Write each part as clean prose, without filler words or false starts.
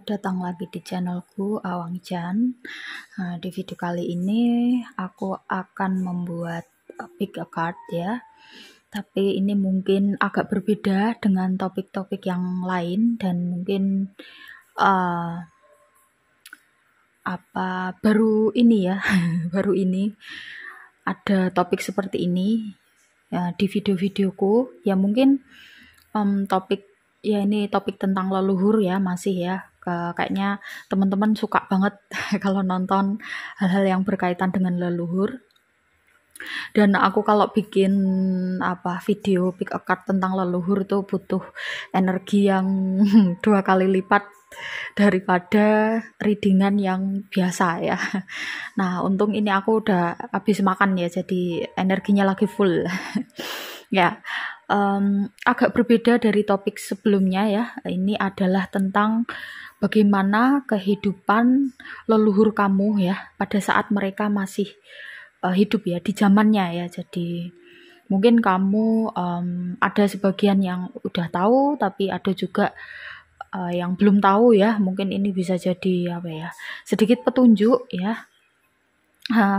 datang lagi di channelku Awang Jan. Di video kali ini aku akan membuat pick a card ya. Tapi ini mungkin agak berbeda dengan topik-topik yang lain dan mungkin baru ini ya, baru ini ada topik seperti ini ya, di video-videoku ya. Mungkin topik ya, ini topik tentang leluhur ya, masih ya. Kayaknya teman-teman suka banget kalau nonton hal-hal yang berkaitan dengan leluhur. Dan aku kalau bikin video pick a card tentang leluhur tuh butuh energi yang 2 kali lipat daripada readingan yang biasa ya. Nah, untung ini aku udah habis makan ya, jadi energinya lagi full. Ya, agak berbeda dari topik sebelumnya ya. Ini adalah tentang bagaimana kehidupan leluhur kamu ya pada saat mereka masih hidup ya, di zamannya ya. Jadi mungkin kamu ada sebagian yang udah tahu, tapi ada juga yang belum tahu ya. Mungkin ini bisa jadi sedikit petunjuk ya.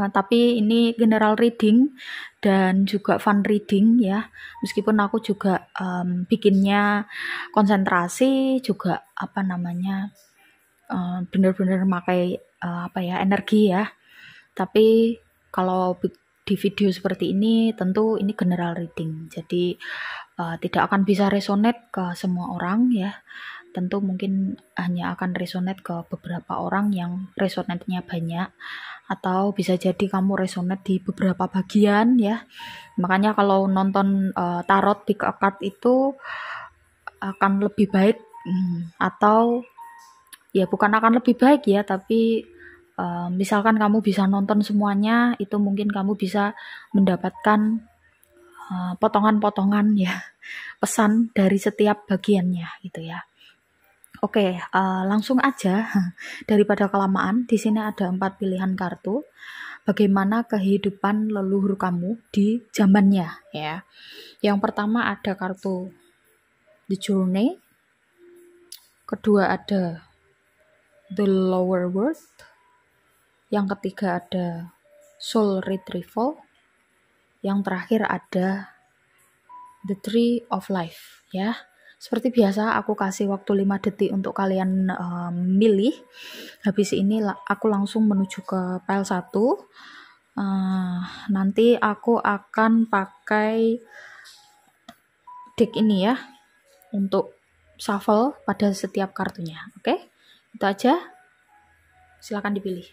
Tapi ini general reading dan juga fun reading ya. Meskipun aku juga bikinnya konsentrasi, juga bener-bener pakai energi ya. Tapi kalau di video seperti ini tentu ini general reading, jadi tidak akan bisa resonate ke semua orang ya. Tentu mungkin hanya akan resonate ke beberapa orang yang resonate-nya banyak, atau bisa jadi kamu resonate di beberapa bagian ya. Makanya kalau nonton tarot pick a card itu akan lebih baik, atau ya bukan akan lebih baik ya, tapi misalkan kamu bisa nonton semuanya, itu mungkin kamu bisa mendapatkan potongan-potongan ya, pesan dari setiap bagiannya gitu ya. Oke, langsung aja daripada kelamaan. Di sini ada 4 pilihan kartu. Bagaimana kehidupan leluhur kamu di zamannya ya. Yang pertama ada kartu The Journey. Kedua ada The Lower World. Yang ketiga ada Soul Retrieval. Yang terakhir ada The Tree of Life ya. Seperti biasa aku kasih waktu 5 detik untuk kalian milih. Habis ini aku langsung menuju ke pile 1. Nanti aku akan pakai deck ini ya untuk shuffle pada setiap kartunya. Oke? Itu aja. Silakan dipilih.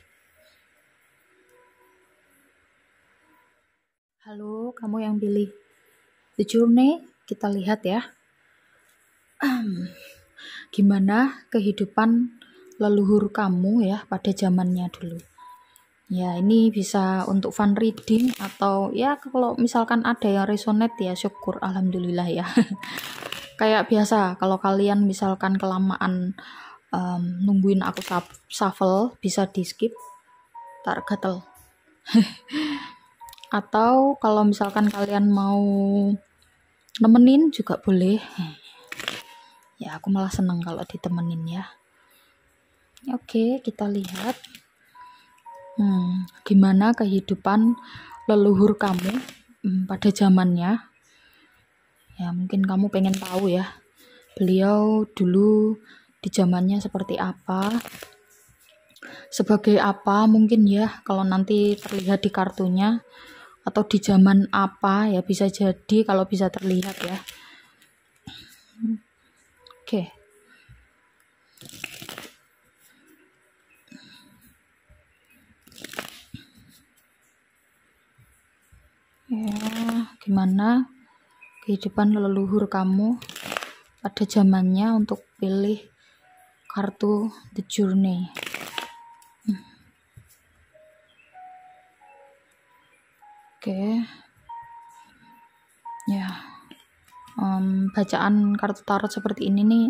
Halo, kamu yang pilih The Journey, kita lihat ya. Gimana kehidupan leluhur kamu ya pada zamannya dulu. Ya, ini bisa untuk fun reading, atau ya kalau misalkan ada yang resonate ya syukur, alhamdulillah ya. Kayak biasa, kalau kalian misalkan kelamaan nungguin aku shuffle, bisa di skip, tar gatel. Atau kalau misalkan kalian mau nemenin juga boleh. Ya, aku malah seneng kalau ditemenin ya. Oke, kita lihat gimana kehidupan leluhur kamu pada zamannya. Ya, mungkin kamu pengen tahu ya, beliau dulu di zamannya seperti apa, sebagai apa mungkin ya, kalau nanti terlihat di kartunya, atau di zaman apa ya, bisa jadi kalau bisa terlihat ya. Oke. Ya, gimana kehidupan leluhur kamu pada zamannya, untuk pilih kartu The Journey. Oke. Ya. Bacaan kartu tarot seperti ini nih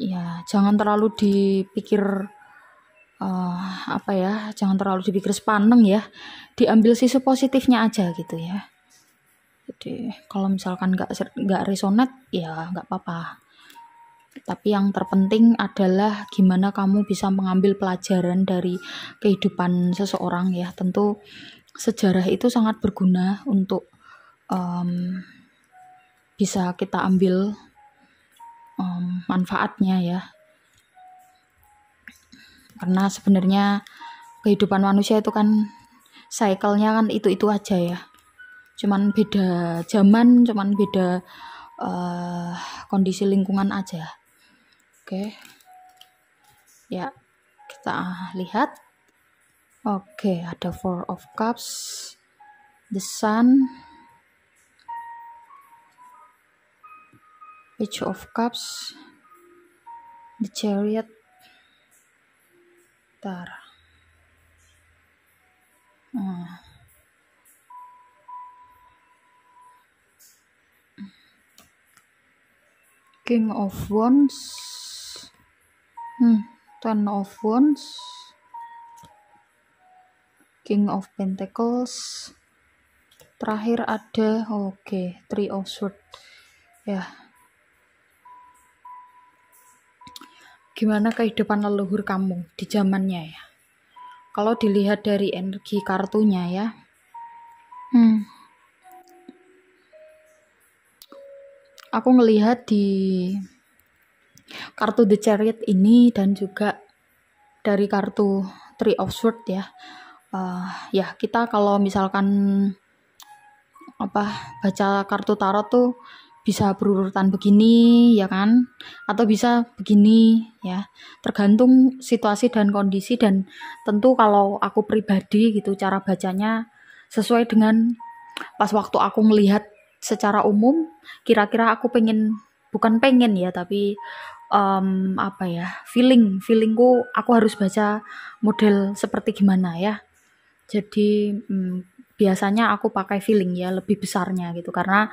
ya, jangan terlalu dipikir jangan terlalu dipikir sepaneng ya, diambil sisi positifnya aja gitu ya. Jadi kalau misalkan nggak resonate ya nggak apa-apa. Tapi yang terpenting adalah gimana kamu bisa mengambil pelajaran dari kehidupan seseorang ya. Tentu sejarah itu sangat berguna untuk bisa kita ambil manfaatnya ya. Karena sebenarnya kehidupan manusia itu kan cycle-nya kan itu-itu aja ya. Cuman beda zaman, cuman beda kondisi lingkungan aja. Oke. Ya, kita lihat. Oke, ada Four of Cups, the Sun, Page of Cups, the Chariot. King of Wands, Ten of Wands, King of Pentacles. Terakhir ada Three of Swords. Ya. Gimana kehidupan leluhur kamu di zamannya ya? Kalau dilihat dari energi kartunya ya. Aku ngelihat di kartu The Chariot ini dan juga dari kartu Three of Swords ya. Ya kita kalau misalkan baca kartu tarot tuh bisa berurutan begini ya kan, atau bisa begini ya, tergantung situasi dan kondisi. Dan tentu kalau aku pribadi gitu cara bacanya sesuai dengan pas waktu aku ngelihat secara umum, kira-kira aku bukan pengen ya, tapi feelingku aku harus baca model seperti gimana ya. Jadi biasanya aku pakai feeling ya, lebih besarnya gitu, karena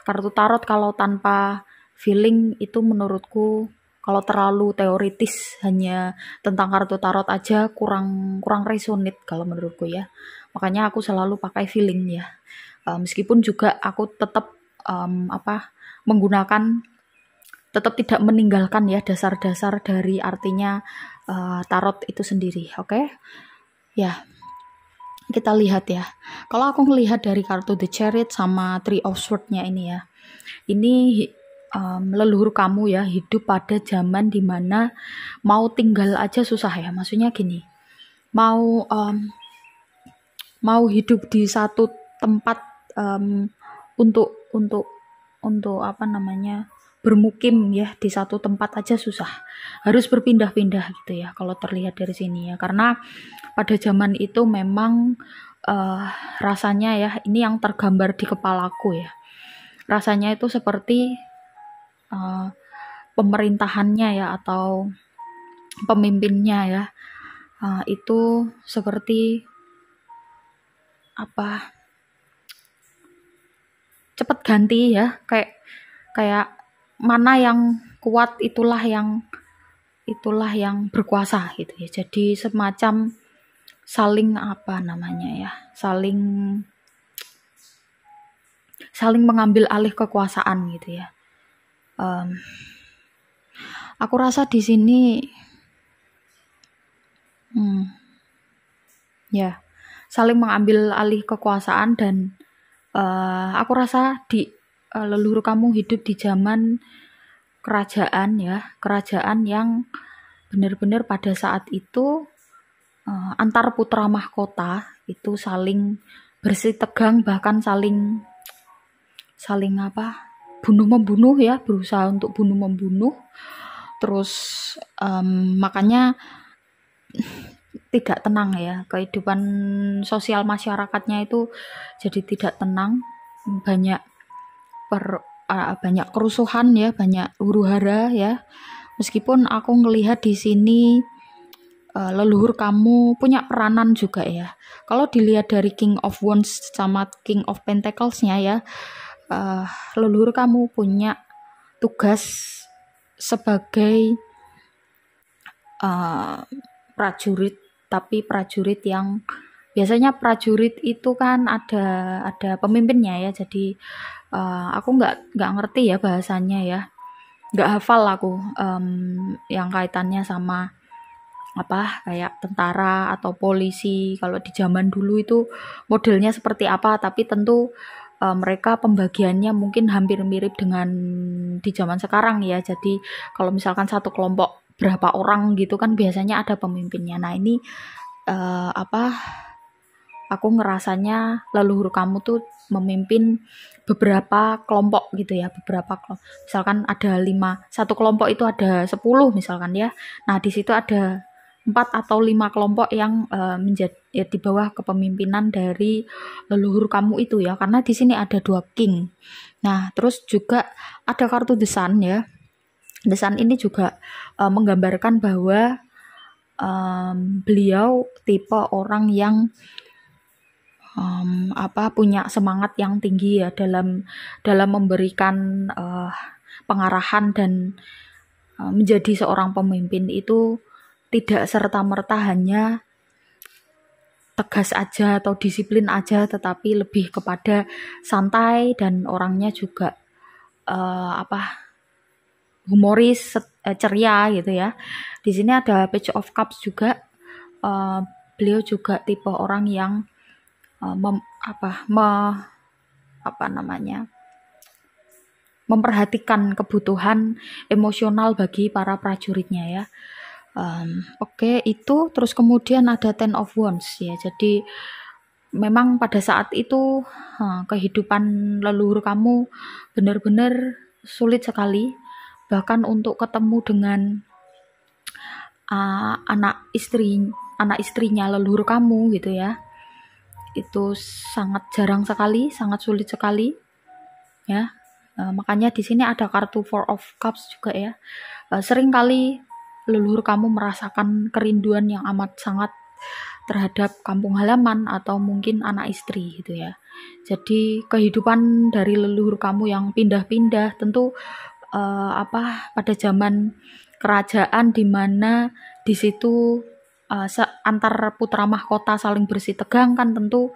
kartu tarot kalau tanpa feeling itu menurutku kalau terlalu teoritis hanya tentang kartu tarot aja kurang resonate kalau menurutku ya. Makanya aku selalu pakai feeling ya. Meskipun juga aku tetap menggunakan, tetap tidak meninggalkan ya dasar-dasar dari artinya tarot itu sendiri. Oke? Ya. Kita lihat ya. Kalau aku melihat dari kartu The Chariot sama Three of Swords-nya ini ya. Ini leluhur kamu ya hidup pada zaman dimana mau tinggal aja susah ya. Maksudnya gini. Mau hidup di satu tempat untuk bermukim ya di satu tempat aja susah, harus berpindah-pindah gitu ya kalau terlihat dari sini ya. Karena pada zaman itu memang rasanya ya, ini yang tergambar di kepalaku ya, rasanya itu seperti pemerintahannya ya atau pemimpinnya ya itu seperti cepat ganti ya, kayak mana yang kuat itulah yang berkuasa gitu ya. Jadi semacam saling saling mengambil alih kekuasaan gitu ya. Aku rasa di sini ya saling mengambil alih kekuasaan. Dan aku rasa di leluhur kamu hidup di zaman kerajaan ya, kerajaan yang benar-benar pada saat itu antar putra mahkota itu saling bersitegang, bahkan saling bunuh-membunuh ya, berusaha untuk bunuh-membunuh. Terus makanya tidak tenang ya, kehidupan sosial masyarakatnya itu jadi tidak tenang, banyak kerusuhan ya, banyak huru-hara ya. Meskipun aku ngelihat di sini leluhur kamu punya peranan juga ya. Kalau dilihat dari King of Wands sama King of Pentacles-nya ya, leluhur kamu punya tugas sebagai prajurit, tapi prajurit yang biasanya prajurit itu kan ada pemimpinnya ya. Jadi aku nggak ngerti ya bahasanya ya. nggak hafal aku yang kaitannya sama apa kayak tentara atau polisi kalau di zaman dulu itu modelnya seperti apa, tapi tentu mereka pembagiannya mungkin hampir mirip dengan di zaman sekarang ya. Jadi kalau misalkan satu kelompok berapa orang gitu kan biasanya ada pemimpinnya. Nah ini apa aku ngerasanya leluhur kamu tuh memimpin beberapa kelompok gitu ya, beberapa kelompok. Misalkan ada 5, satu kelompok itu ada 10 misalkan ya. Nah, di situ ada 4 atau 5 kelompok yang menjadi ya, di bawah kepemimpinan dari leluhur kamu itu ya. Karena di sini ada 2 king. Nah, terus juga ada kartu The Sun ya. The Sun ini juga menggambarkan bahwa beliau tipe orang yang punya semangat yang tinggi ya dalam memberikan pengarahan dan menjadi seorang pemimpin itu tidak serta-merta hanya tegas aja atau disiplin aja, tetapi lebih kepada santai dan orangnya juga humoris, ceria gitu ya. Di sini ada Page of Cups juga. Beliau juga tipe orang yang memperhatikan kebutuhan emosional bagi para prajuritnya ya. Oke, itu terus kemudian ada Ten of Wands ya. Jadi memang pada saat itu kehidupan leluhur kamu benar-benar sulit sekali, bahkan untuk ketemu dengan anak istrinya leluhur kamu gitu ya. Itu sangat jarang sekali, sangat sulit sekali ya. Makanya di sini ada kartu Four of Cups juga ya. Sering kali leluhur kamu merasakan kerinduan yang amat sangat terhadap kampung halaman atau mungkin anak istri gitu ya. Jadi kehidupan dari leluhur kamu yang pindah-pindah tentu pada zaman kerajaan di mana di situ antar putra mahkota saling bersih tegang kan tentu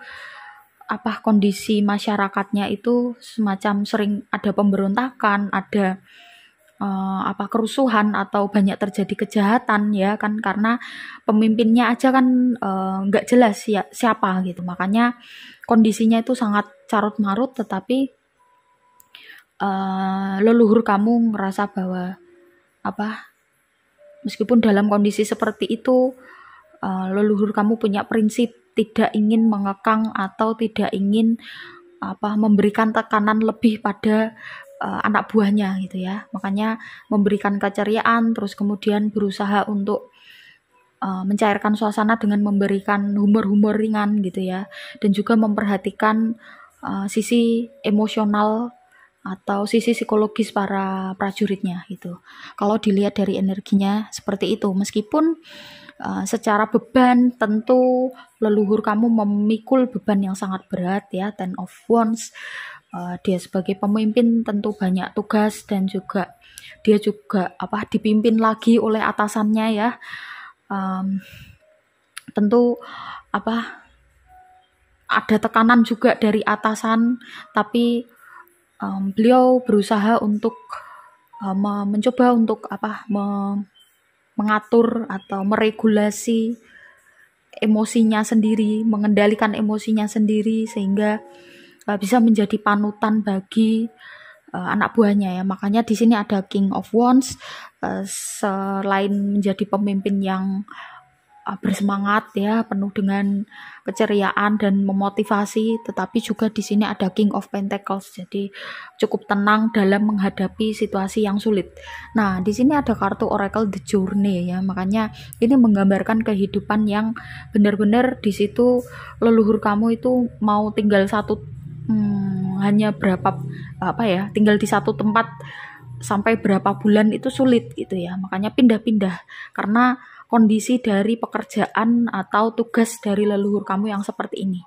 kondisi masyarakatnya itu semacam sering ada pemberontakan, ada kerusuhan atau banyak terjadi kejahatan ya kan, karena pemimpinnya aja kan nggak jelas ya siapa gitu. Makanya kondisinya itu sangat carut marut, tetapi leluhur kamu ngerasa bahwa meskipun dalam kondisi seperti itu leluhur kamu punya prinsip tidak ingin mengekang atau tidak ingin memberikan tekanan lebih pada anak buahnya gitu ya. Makanya memberikan keceriaan, terus kemudian berusaha untuk mencairkan suasana dengan memberikan humor-humor ringan gitu ya, dan juga memperhatikan sisi emosional atau sisi psikologis para prajuritnya gitu. Kalau dilihat dari energinya seperti itu, meskipun secara beban tentu leluhur kamu memikul beban yang sangat berat ya. Ten of Wands, dia sebagai pemimpin tentu banyak tugas dan juga dia juga dipimpin lagi oleh atasannya ya. Tentu ada tekanan juga dari atasan, tapi beliau berusaha untuk mencoba untuk mengatur atau meregulasi emosinya sendiri, mengendalikan emosinya sendiri sehingga bisa menjadi panutan bagi anak buahnya ya. Makanya di sini ada King of Wands, selain menjadi pemimpin yang bersemangat ya, penuh dengan keceriaan dan memotivasi, tetapi juga di sini ada King of Pentacles. Jadi cukup tenang dalam menghadapi situasi yang sulit. Nah, di sini ada kartu Oracle The Journey ya. Makanya ini menggambarkan kehidupan yang benar-benar di situ leluhur kamu itu mau tinggal hanya berapa tinggal di satu tempat sampai berapa bulan itu sulit gitu ya. Makanya pindah-pindah karena kondisi dari pekerjaan atau tugas dari leluhur kamu yang seperti ini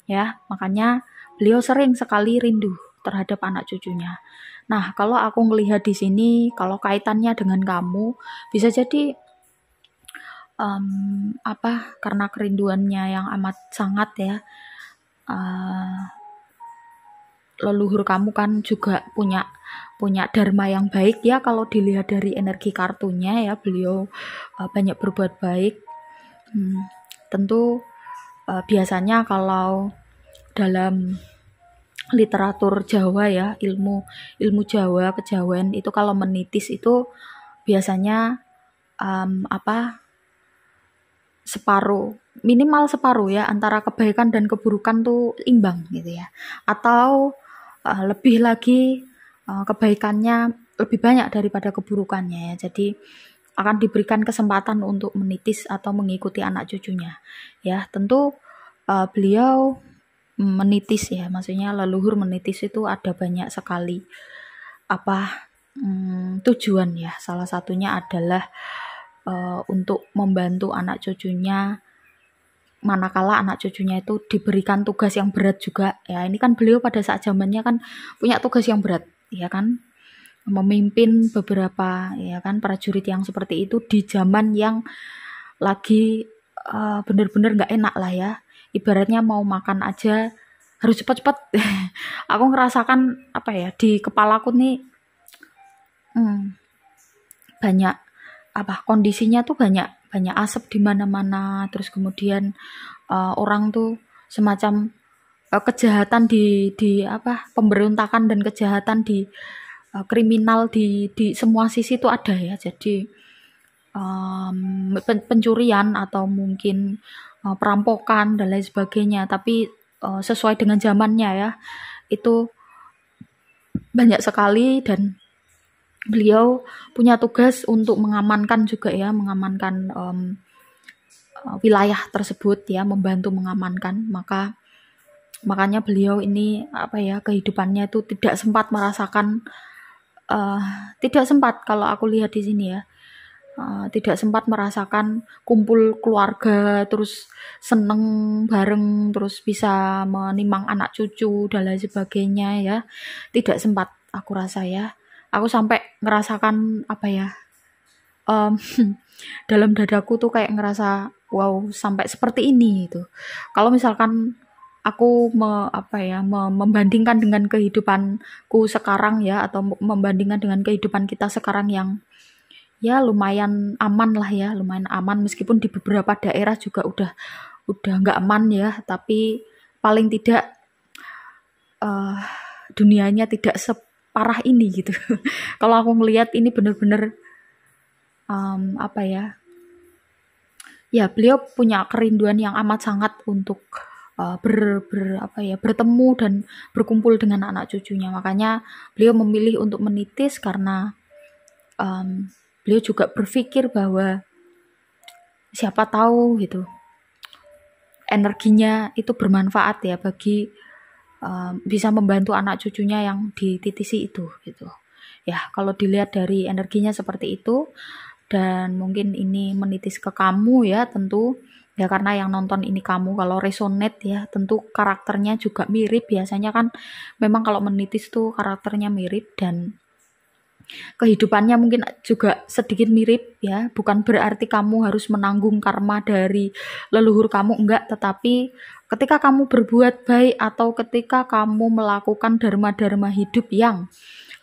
ya. Makanya beliau sering sekali rindu terhadap anak cucunya. Nah, kalau aku melihat di sini, kalau kaitannya dengan kamu bisa jadi karena kerinduannya yang amat sangat ya, leluhur kamu kan juga punya dharma yang baik ya, kalau dilihat dari energi kartunya ya, beliau banyak berbuat baik. Tentu biasanya kalau dalam literatur Jawa ya, ilmu Jawa, kejawen itu kalau menitis itu biasanya minimal separuh ya, antara kebaikan dan keburukan tuh imbang gitu ya, atau lebih lagi kebaikannya lebih banyak daripada keburukannya ya. Jadi akan diberikan kesempatan untuk menitis atau mengikuti anak cucunya ya. Tentu beliau menitis ya, maksudnya leluhur menitis itu ada banyak sekali tujuan ya. Salah satunya adalah untuk membantu anak cucunya manakala anak cucunya itu diberikan tugas yang berat juga ya. Ini kan beliau pada saat zamannya kan punya tugas yang berat ya kan, memimpin beberapa ya kan prajurit yang seperti itu di zaman yang lagi bener-bener nggak enak lah ya, ibaratnya mau makan aja harus cepet-cepet. Aku ngerasakan di kepalaku nih banyak kondisinya tuh banyak asap di mana-mana, terus kemudian orang tuh semacam kejahatan di pemberontakan dan kejahatan di kriminal di semua sisi itu ada ya. Jadi pencurian atau mungkin perampokan dan lain sebagainya, tapi sesuai dengan zamannya ya, itu banyak sekali. Dan beliau punya tugas untuk mengamankan juga ya, mengamankan wilayah tersebut ya, membantu mengamankan. Makanya beliau ini kehidupannya itu tidak sempat merasakan kalau aku lihat di sini ya, tidak sempat merasakan kumpul keluarga terus seneng bareng, terus bisa menimang anak cucu dan lain sebagainya ya. Tidak sempat, aku rasa ya. Aku sampai ngerasakan dalam dadaku tuh kayak ngerasa wow, sampai seperti ini gitu. Kalau misalkan aku membandingkan dengan kehidupanku sekarang ya, atau membandingkan dengan kehidupan kita sekarang yang ya lumayan aman lah ya, lumayan aman, meskipun di beberapa daerah juga udah nggak aman ya, tapi paling tidak dunianya tidak separah ini gitu. Kalau aku ngelihat ini bener-bener ya beliau punya kerinduan yang amat sangat untuk bertemu dan berkumpul dengan anak cucunya. Makanya beliau memilih untuk menitis karena beliau juga berpikir bahwa siapa tahu gitu energinya itu bermanfaat ya bagi bisa membantu anak cucunya yang dititisi itu gitu. Ya, kalau dilihat dari energinya seperti itu, dan mungkin ini menitis ke kamu ya, tentu ya karena yang nonton ini kamu, kalau resonate ya tentu karakternya juga mirip. Biasanya kan memang kalau menitis tuh karakternya mirip dan kehidupannya mungkin juga sedikit mirip ya. Bukan berarti kamu harus menanggung karma dari leluhur kamu, enggak, tetapi ketika kamu berbuat baik atau ketika kamu melakukan dharma-dharma hidup yang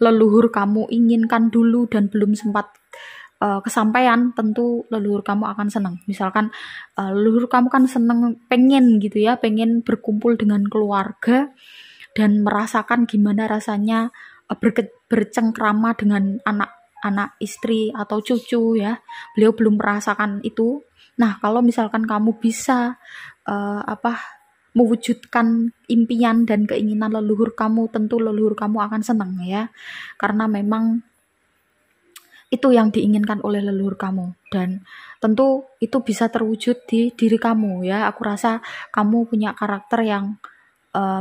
leluhur kamu inginkan dulu dan belum sempat kesampaian, tentu leluhur kamu akan senang. Misalkan leluhur kamu kan senang, pengen gitu ya, pengen berkumpul dengan keluarga dan merasakan gimana rasanya bercengkrama dengan anak istri atau cucu ya. Beliau belum merasakan itu. Nah, kalau misalkan kamu bisa mewujudkan impian dan keinginan leluhur kamu, tentu leluhur kamu akan senang ya, karena memang itu yang diinginkan oleh leluhur kamu, dan tentu itu bisa terwujud di diri kamu ya. Aku rasa kamu punya karakter yang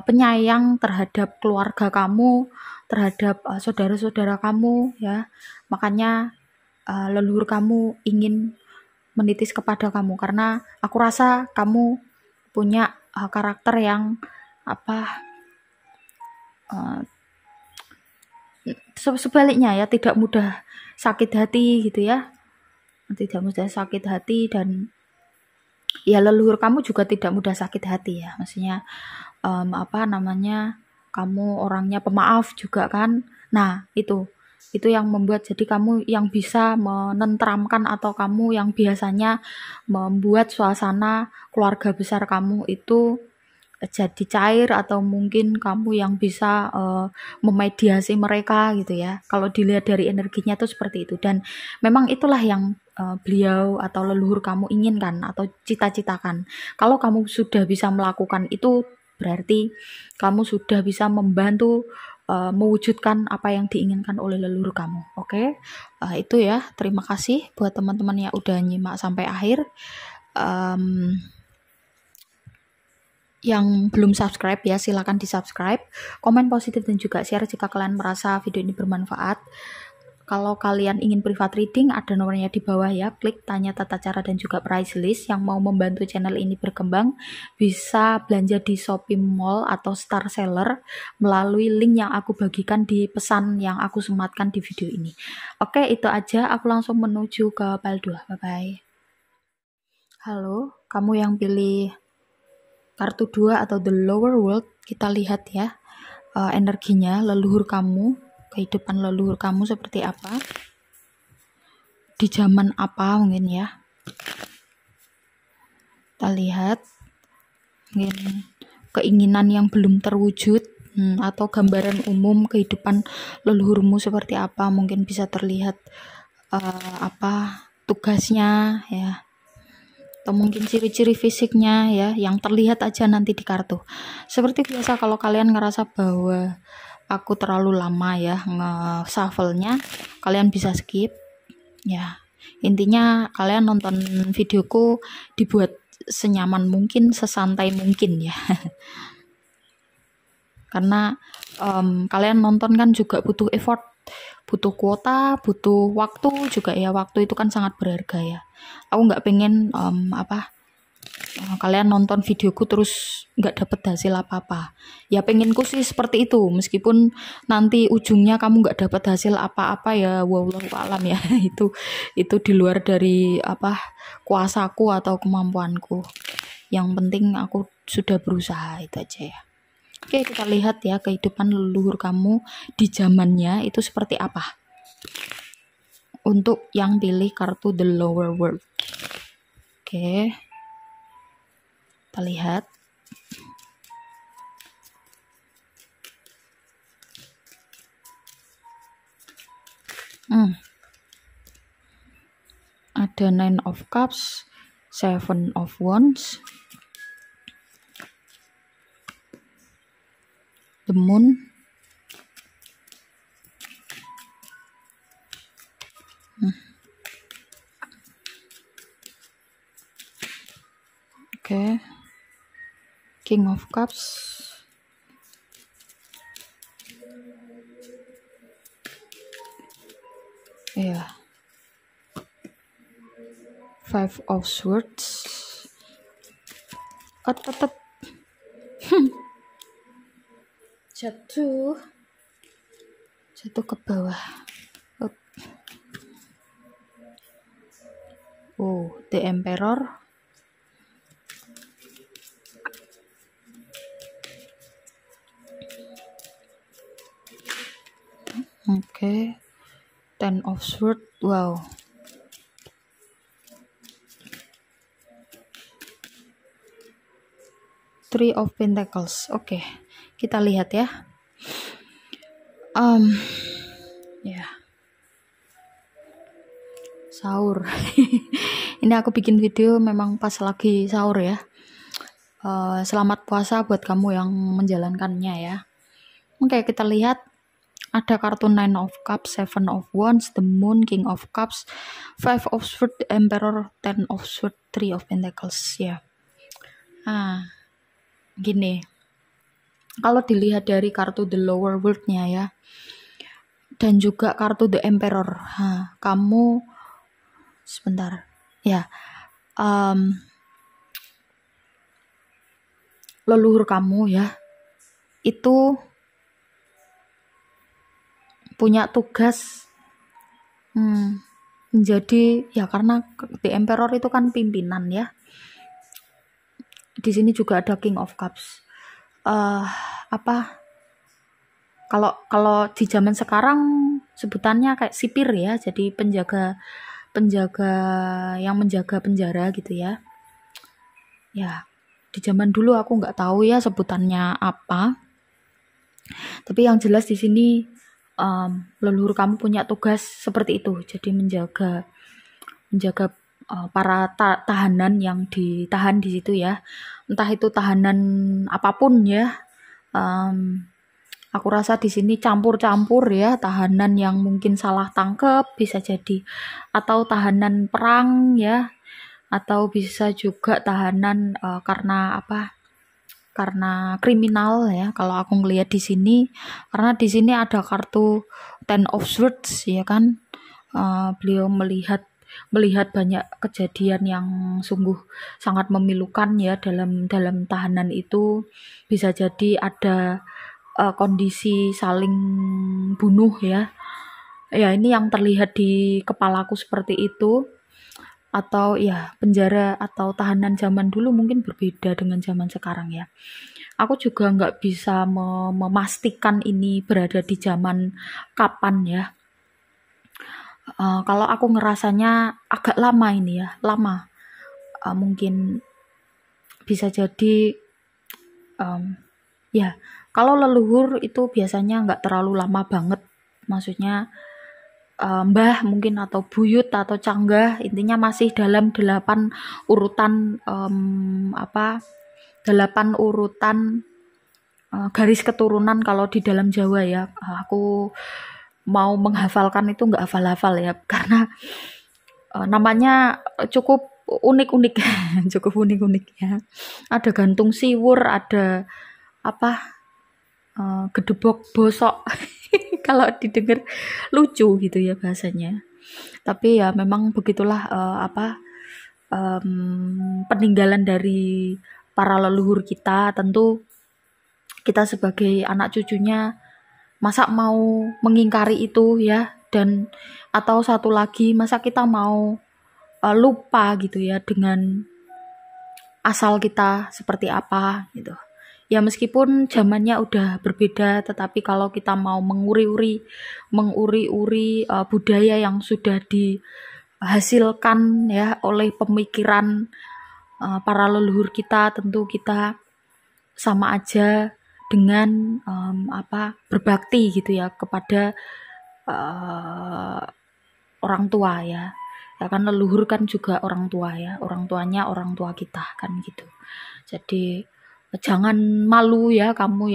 penyayang terhadap keluarga kamu, terhadap saudara-saudara kamu ya. Makanya leluhur kamu ingin menitis kepada kamu, karena aku rasa kamu punya karakter yang sebaliknya ya, tidak mudah sakit hati gitu ya, tidak mudah sakit hati. Dan ya leluhur kamu juga tidak mudah sakit hati ya, maksudnya kamu orangnya pemaaf juga kan. Nah, itu yang membuat jadi kamu yang bisa menenteramkan atau kamu yang biasanya membuat suasana keluarga besar kamu itu jadi cair, atau mungkin kamu yang bisa memediasi mereka gitu ya. Kalau dilihat dari energinya tuh seperti itu, dan memang itulah yang beliau atau leluhur kamu inginkan atau cita-citakan. Kalau kamu sudah bisa melakukan itu, berarti kamu sudah bisa membantu mewujudkan apa yang diinginkan oleh leluhur kamu. Oke, itu ya. Terima kasih buat teman-teman yang udah nyimak sampai akhir. Yang belum subscribe ya, silakan di subscribe, komen positif dan juga share jika kalian merasa video ini bermanfaat. Kalau kalian ingin private reading, ada nomornya di bawah ya. Klik tanya tata cara dan juga price list. Yang mau membantu channel ini berkembang bisa belanja di Shopee Mall atau Star Seller melalui link yang aku bagikan di pesan yang aku sematkan di video ini. Oke, itu aja. Aku langsung menuju ke file 2. Bye bye. Halo, kamu yang pilih kartu 2 atau the lower world, kita lihat ya energinya leluhur kamu, kehidupan leluhur kamu seperti apa, di zaman apa mungkin ya. Kita lihat mungkin keinginan yang belum terwujud, atau gambaran umum kehidupan leluhurmu seperti apa, mungkin bisa terlihat apa tugasnya ya, atau mungkin ciri-ciri fisiknya ya, yang terlihat aja nanti di kartu. Seperti biasa, kalau kalian ngerasa bahwa aku terlalu lama ya nge-shuffle-nya, kalian bisa skip ya. Intinya kalian nonton videoku dibuat senyaman mungkin, sesantai mungkin ya. Karena kalian nonton kan juga butuh effort, butuh kuota, butuh waktu juga ya. Waktu itu kan sangat berharga ya. Aku nggak pengen kalian nonton videoku terus nggak dapet hasil apa-apa. Ya penginku sih seperti itu, meskipun nanti ujungnya kamu nggak dapet hasil apa-apa ya, wallahu alam ya. itu di luar dari kuasaku atau kemampuanku. Yang penting aku sudah berusaha, itu aja ya. Oke, kita lihat ya kehidupan leluhur kamu di zamannya itu seperti apa. Untuk yang pilih kartu the lower world. Oke. Kita lihat. Ada 9 of Cups, 7 of Wands, the Moon, oke, King of Cups, ya, 5 of Swords, jatuh ke bawah. Oh, the Emperor, oke, 10 of Swords, wow. Three of Pentacles. Oke, kita lihat ya. Ya. Sahur. Ini aku bikin video memang pas lagi sahur ya. Selamat puasa buat kamu yang menjalankannya ya. Oke, kita lihat. Ada kartu 9 of Cups, 7 of Wands, the Moon, King of Cups, 5 of Swords, the Emperor, 10 of Swords, 3 of Pentacles ya. Gini, kalau dilihat dari kartu the lower world-nya ya, dan juga kartu the Emperor, kamu sebentar ya, leluhur kamu ya itu punya tugas menjadi ya, karena the Emperor itu kan pimpinan ya. Di sini juga ada King of Cups. kalau kalau di zaman sekarang sebutannya kayak sipir ya, jadi penjaga penjaga yang menjaga penjara gitu ya. Ya, di zaman dulu aku nggak tahu ya sebutannya apa, tapi yang jelas di sini leluhur kamu punya tugas seperti itu, jadi menjaga menjaga para tahanan yang ditahan di situ ya, entah itu tahanan apapun ya. Em, aku rasa di sini campur-campur ya, tahanan yang mungkin salah tangkap bisa jadi, atau tahanan perang ya, atau bisa juga tahanan karena apa? Karena kriminal ya. Kalau aku ngelihat di sini, karena di sini ada kartu Ten of Swords ya kan. Beliau melihat melihat banyak kejadian yang sungguh sangat memilukan ya dalam dalam tahanan itu. Bisa jadi ada kondisi saling bunuh ya. Ya ini yang terlihat di kepalaku seperti itu. Atau ya penjara atau tahanan zaman dulu mungkin berbeda dengan zaman sekarang ya. Aku juga nggak bisa memastikan ini berada di zaman kapan ya. Kalau aku ngerasanya agak lama ini ya, lama. Mungkin bisa jadi ya kalau leluhur itu biasanya nggak terlalu lama banget. Maksudnya mbah mungkin atau buyut atau canggah, intinya masih dalam 8 urutan 8 urutan garis keturunan kalau di dalam Jawa ya. Aku mau menghafalkan itu nggak hafal-hafal ya karena namanya cukup unik-unik cukup unik-unik ya. Ada gantung siwur, ada apa gedebok bosok kalau didengar lucu gitu ya bahasanya. Tapi ya memang begitulah peninggalan dari para leluhur kita. Tentu kita sebagai anak cucunya masa mau mengingkari itu ya, dan atau satu lagi masa kita mau lupa gitu ya dengan asal kita seperti apa gitu. Ya meskipun zamannya udah berbeda, tetapi kalau kita mau menguri-uri budaya yang sudah dihasilkan ya oleh pemikiran para leluhur kita, tentu kita sama aja dengan berbakti gitu ya kepada orang tua ya. Ya kan leluhur kan juga orang tua ya, orang tuanya orang tua kita kan gitu. Jadi jangan malu ya kamu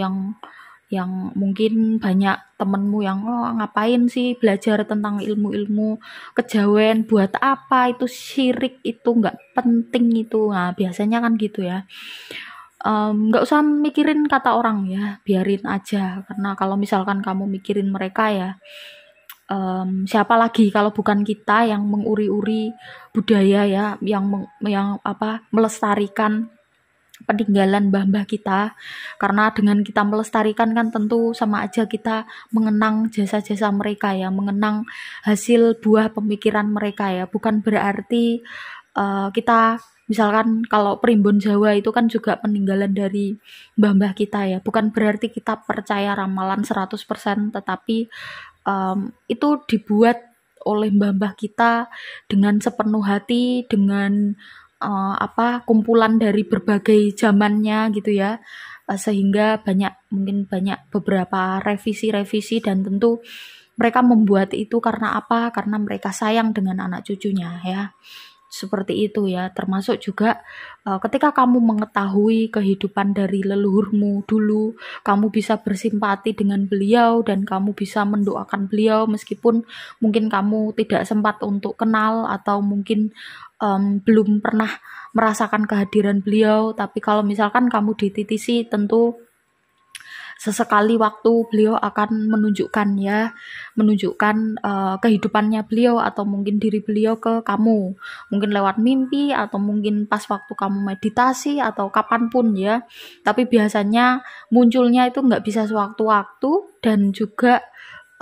yang mungkin banyak temenmu yang ngapain sih belajar tentang ilmu-ilmu kejawen, buat apa itu, syirik itu nggak penting itu. Nah biasanya kan gitu ya. Nggak usah mikirin kata orang ya, biarin aja, karena kalau misalkan kamu mikirin mereka ya siapa lagi kalau bukan kita yang menguri-uri budaya ya, yang melestarikan peninggalan mbah-mbah kita. Karena dengan kita melestarikan kan tentu sama aja kita mengenang jasa-jasa mereka ya, mengenang hasil buah pemikiran mereka ya. Bukan berarti kita misalkan kalau primbon Jawa itu kan juga peninggalan dari mbah-mbah kita ya. Bukan berarti kita percaya ramalan 100%, tetapi itu dibuat oleh mbah-mbah kita dengan sepenuh hati, dengan kumpulan dari berbagai zamannya gitu ya, sehingga mungkin banyak beberapa revisi-revisi, dan tentu mereka membuat itu karena apa? Karena mereka sayang dengan anak cucunya ya. Seperti itu ya, termasuk juga ketika kamu mengetahui kehidupan dari leluhurmu dulu, kamu bisa bersimpati dengan beliau dan kamu bisa mendoakan beliau meskipun mungkin kamu tidak sempat untuk kenal atau mungkin belum pernah merasakan kehadiran beliau. Tapi kalau misalkan kamu dititisi, tentu sesekali waktu beliau akan menunjukkan kehidupannya beliau atau mungkin diri beliau ke kamu, mungkin lewat mimpi atau mungkin pas waktu kamu meditasi atau kapanpun ya. Tapi biasanya munculnya itu nggak bisa sewaktu-waktu, dan juga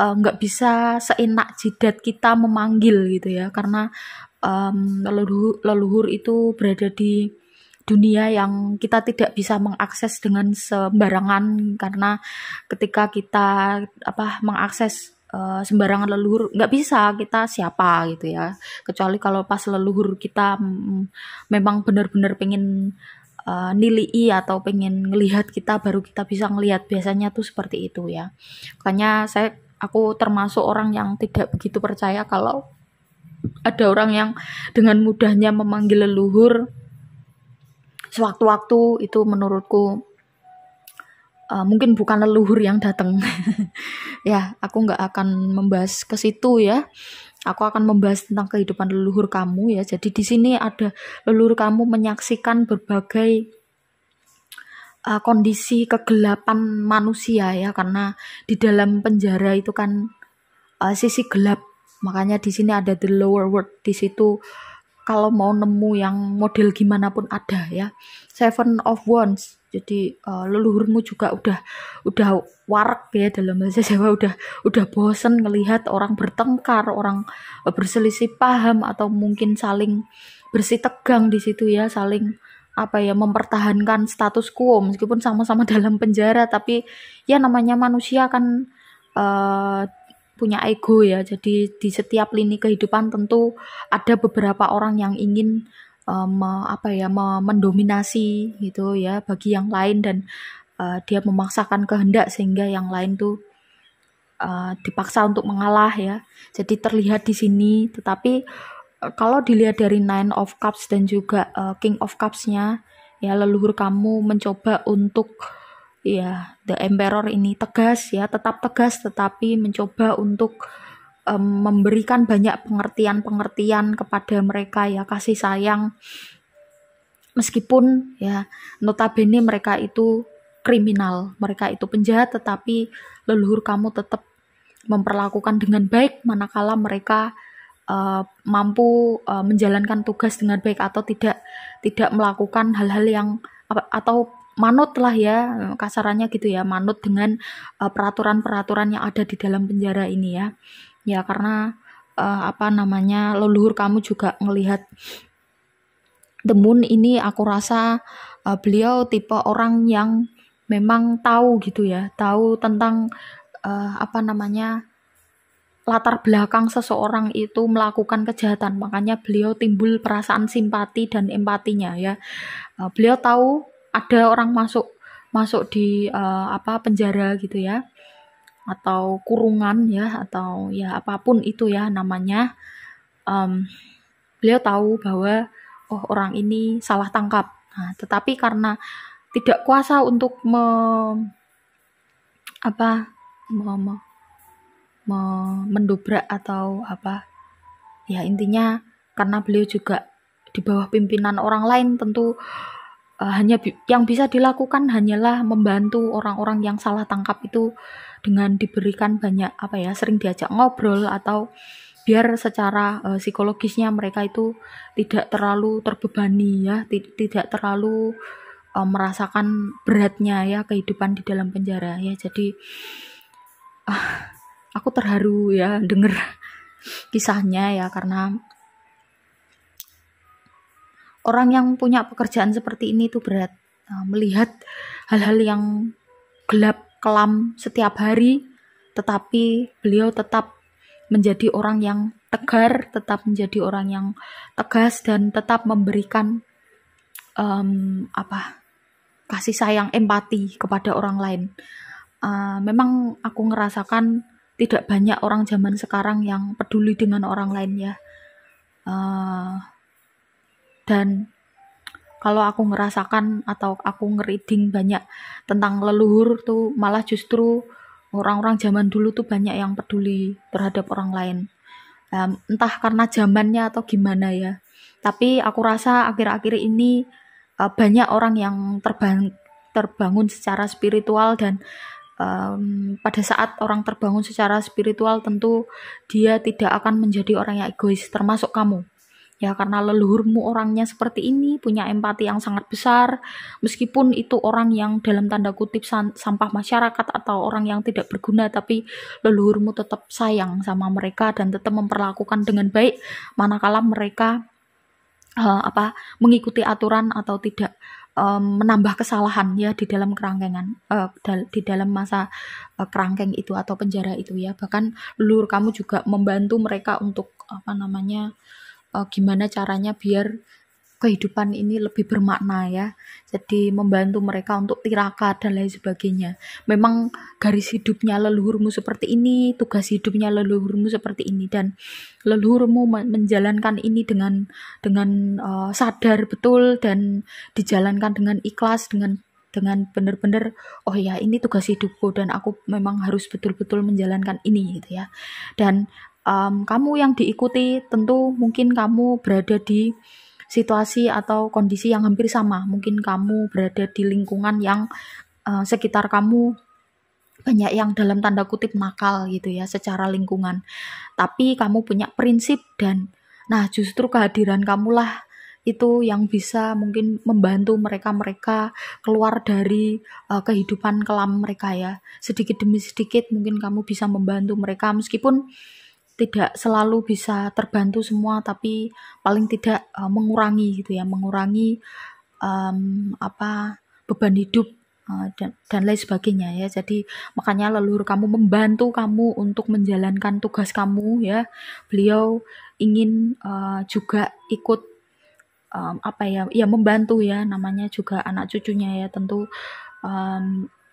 nggak bisa seenak jidat kita memanggil gitu ya, karena leluhur itu berada di dunia yang kita tidak bisa mengakses dengan sembarangan, karena ketika kita mengakses sembarangan leluhur, nggak bisa kita siapa gitu ya, kecuali kalau pas leluhur kita memang benar-benar pengen nilai atau pengen ngelihat kita, baru kita bisa ngelihat, biasanya tuh seperti itu ya. Makanya aku termasuk orang yang tidak begitu percaya kalau ada orang yang dengan mudahnya memanggil leluhur sewaktu-waktu. Itu menurutku mungkin bukan leluhur yang datang. Ya, aku nggak akan membahas ke situ ya. Aku akan membahas tentang kehidupan leluhur kamu ya. Jadi di sini ada leluhur kamu menyaksikan berbagai kondisi kegelapan manusia ya, karena di dalam penjara itu kan sisi gelap. Makanya di sini ada the lower world. Di situ kalau mau nemu yang model gimana pun ada ya. Seven of Wands. Jadi leluhurmu juga udah warak ya, dalam bahasa Jawa udah bosen ngelihat orang bertengkar, orang berselisih paham, atau mungkin saling bersitegang di situ ya, saling mempertahankan status quo meskipun sama-sama dalam penjara. Tapi ya namanya manusia kan punya ego ya. Jadi di setiap lini kehidupan tentu ada beberapa orang yang ingin mendominasi gitu ya bagi yang lain, dan dia memaksakan kehendak sehingga yang lain tuh dipaksa untuk mengalah ya. Jadi terlihat di sini. Tetapi kalau dilihat dari Nine of Cups dan juga King of Cups-nya ya, leluhur kamu mencoba untuk ya The Emperor ini tegas ya, tetap tegas, tetapi mencoba untuk memberikan banyak pengertian kepada mereka ya, kasih sayang, meskipun ya notabene mereka itu kriminal, mereka itu penjahat, tetapi leluhur kamu tetap memperlakukan dengan baik manakala mereka mampu menjalankan tugas dengan baik, atau tidak melakukan hal-hal yang atau manut lah ya, kasarannya gitu ya, manut dengan peraturan-peraturan yang ada di dalam penjara ini ya. Ya karena leluhur kamu juga ngelihat The Moon ini, aku rasa beliau tipe orang yang memang tahu gitu ya, tahu tentang latar belakang seseorang itu melakukan kejahatan. Makanya beliau timbul perasaan simpati dan empatinya ya. Beliau tahu ada orang masuk di penjara gitu ya, atau kurungan ya, atau ya apapun itu ya namanya. Beliau tahu bahwa orang ini salah tangkap. Nah, tetapi karena tidak kuasa untuk mendobrak atau ya intinya, karena beliau juga di bawah pimpinan orang lain, tentu hanya yang bisa dilakukan hanyalah membantu orang-orang yang salah tangkap itu dengan diberikan banyak sering diajak ngobrol, atau biar secara psikologisnya mereka itu tidak terlalu terbebani ya, tidak terlalu merasakan beratnya ya kehidupan di dalam penjara ya. Jadi aku terharu ya denger kisahnya ya, karena orang yang punya pekerjaan seperti ini tuh berat. Melihat hal-hal yang gelap kelam setiap hari, tetapi beliau tetap menjadi orang yang tegar, tetap menjadi orang yang tegas, dan tetap memberikan kasih sayang, empati kepada orang lain. Memang aku ngerasakan tidak banyak orang zaman sekarang yang peduli dengan orang lain ya. Dan kalau aku ngerasakan atau aku ngereading banyak tentang leluhur tuh, malah justru orang-orang zaman dulu tuh banyak yang peduli terhadap orang lain. Entah karena zamannya atau gimana ya. Tapi aku rasa akhir-akhir ini banyak orang yang terbangun secara spiritual, dan pada saat orang terbangun secara spiritual tentu dia tidak akan menjadi orang yang egois, termasuk kamu. Ya karena leluhurmu orangnya seperti ini, punya empati yang sangat besar, meskipun itu orang yang dalam tanda kutip sampah masyarakat atau orang yang tidak berguna, tapi leluhurmu tetap sayang sama mereka dan tetap memperlakukan dengan baik manakala mereka mengikuti aturan atau tidak menambah kesalahan ya di dalam kerangkengan di dalam masa kerangkeng itu atau penjara itu ya. Bahkan leluhur kamu juga membantu mereka untuk gimana caranya biar kehidupan ini lebih bermakna ya. Jadi membantu mereka untuk tirakat dan lain sebagainya. Memang garis hidupnya leluhurmu seperti ini, tugas hidupnya leluhurmu seperti ini, dan leluhurmu menjalankan ini dengan sadar betul dan dijalankan dengan ikhlas, dengan benar-benar oh ya ini tugas hidupku dan aku memang harus betul-betul menjalankan ini gitu ya. Dan kamu yang diikuti tentu mungkin kamu berada di situasi atau kondisi yang hampir sama. Mungkin kamu berada di lingkungan yang sekitar kamu banyak yang dalam tanda kutip nakal gitu ya secara lingkungan. Tapi kamu punya prinsip dan nah justru kehadiran kamulah itu yang bisa mungkin membantu mereka keluar dari kehidupan kelam mereka ya. Sedikit demi sedikit mungkin kamu bisa membantu mereka meskipun tidak selalu bisa terbantu semua, tapi paling tidak mengurangi gitu ya, mengurangi beban hidup dan lain sebagainya ya. Jadi makanya leluhur kamu membantu kamu untuk menjalankan tugas kamu ya. Beliau ingin juga ikut membantu ya, namanya juga anak cucunya ya, tentu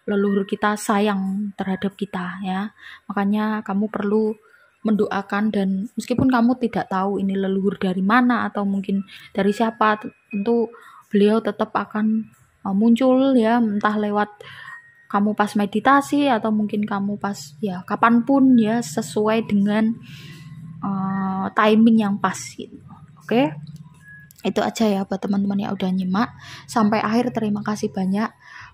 leluhur kita sayang terhadap kita ya. Makanya kamu perlu mendoakan, dan meskipun kamu tidak tahu ini leluhur dari mana atau mungkin dari siapa, tentu beliau tetap akan muncul ya, entah lewat kamu pas meditasi atau mungkin kamu pas ya kapanpun ya, sesuai dengan timing yang pas gitu. Oke? Itu aja ya buat teman-teman yang udah nyimak sampai akhir. Terima kasih banyak.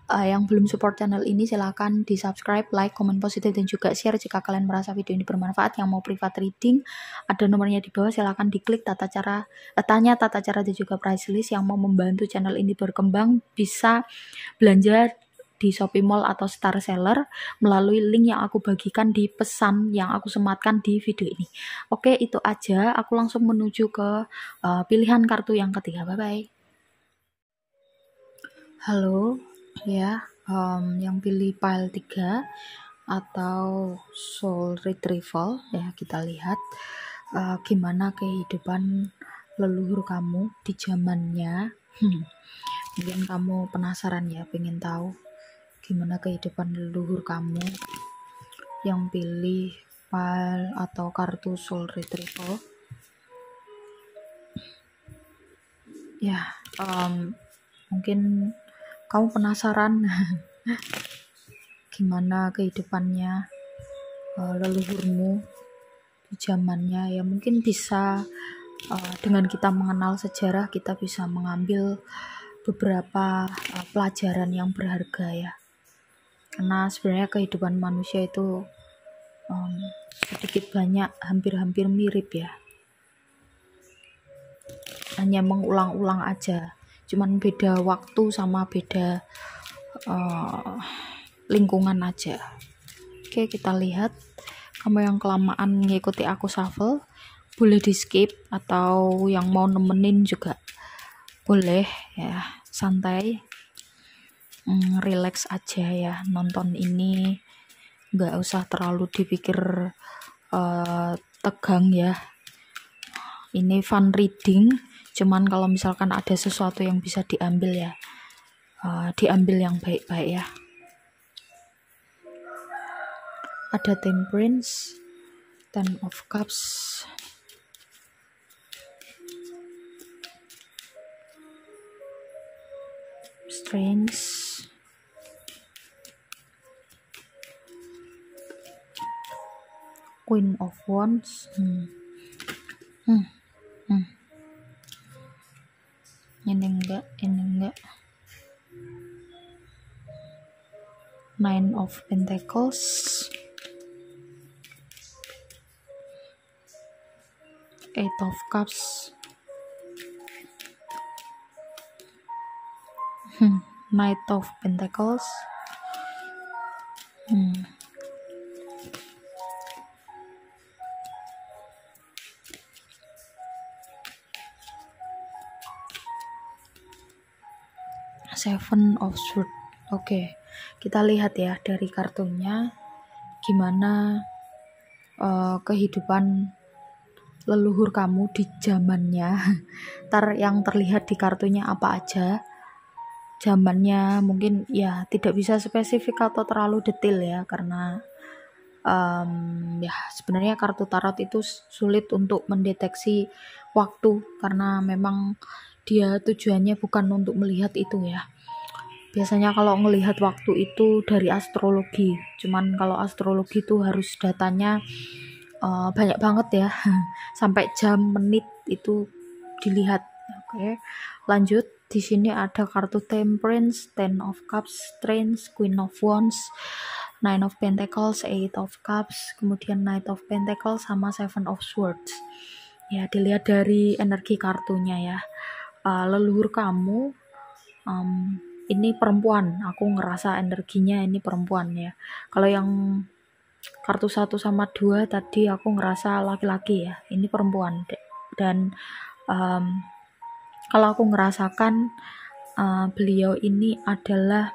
Yang belum support channel ini silahkan di subscribe, like, komen positif, dan juga share jika kalian merasa video ini bermanfaat. Yang mau private reading ada nomornya di bawah, silahkan diklik tanya tata cara dan juga price list. Yang mau membantu channel ini berkembang bisa belanja di Shopee Mall atau Star Seller melalui link yang aku bagikan di pesan yang aku sematkan di video ini. Oke, itu aja. Aku langsung menuju ke pilihan kartu yang ketiga. Bye-bye. Halo, ya, yang pilih pile 3 atau soul retrieval ya, kita lihat gimana kehidupan leluhur kamu di zamannya. Mungkin kamu penasaran ya, pengen tahu gimana kehidupan leluhur kamu. Yang pilih pile atau kartu soul retrieval ya, mungkin kamu penasaran gimana kehidupannya leluhurmu di zamannya ya. Mungkin bisa dengan kita mengenal sejarah, kita bisa mengambil beberapa pelajaran yang berharga ya. Karena sebenarnya kehidupan manusia itu sedikit banyak hampir-hampir mirip ya. Hanya mengulang-ulang aja. Cuman beda waktu sama beda lingkungan aja. Oke, kita lihat. Kamu yang kelamaan mengikuti aku shuffle, boleh di skip, atau yang mau nemenin juga boleh ya, santai. Relax aja ya, nonton ini nggak usah terlalu dipikir tegang ya. Ini fun reading, cuman kalau misalkan ada sesuatu yang bisa diambil ya, diambil yang baik-baik ya. Ada Temperance, Ten of Cups, Strength, Queen of Wands, ini enggak, Nine of Pentacles, Eight of Cups, Knight of Pentacles, Seven of Swords. Oke, kita lihat ya dari kartunya gimana kehidupan leluhur kamu di zamannya. Yang terlihat di kartunya apa aja zamannya, mungkin ya tidak bisa spesifik atau terlalu detail ya, karena ya sebenarnya kartu tarot itu sulit untuk mendeteksi waktu, karena memang dia tujuannya bukan untuk melihat itu ya. Biasanya kalau melihat waktu itu dari astrologi, cuman kalau astrologi itu harus datanya banyak banget ya, sampai jam, menit itu dilihat. Oke, lanjut. Di sini ada kartu Temperance, Ten of Cups, Strength, Queen of Wands, Nine of Pentacles, Eight of Cups, kemudian Knight of Pentacles, sama Seven of Swords. Ya, dilihat dari energi kartunya ya. Leluhur kamu ini perempuan, aku ngerasa energinya ini perempuan ya. Kalau yang kartu 1 sama 2 tadi aku ngerasa laki-laki ya, ini perempuan. Dan kalau aku ngerasakan beliau ini adalah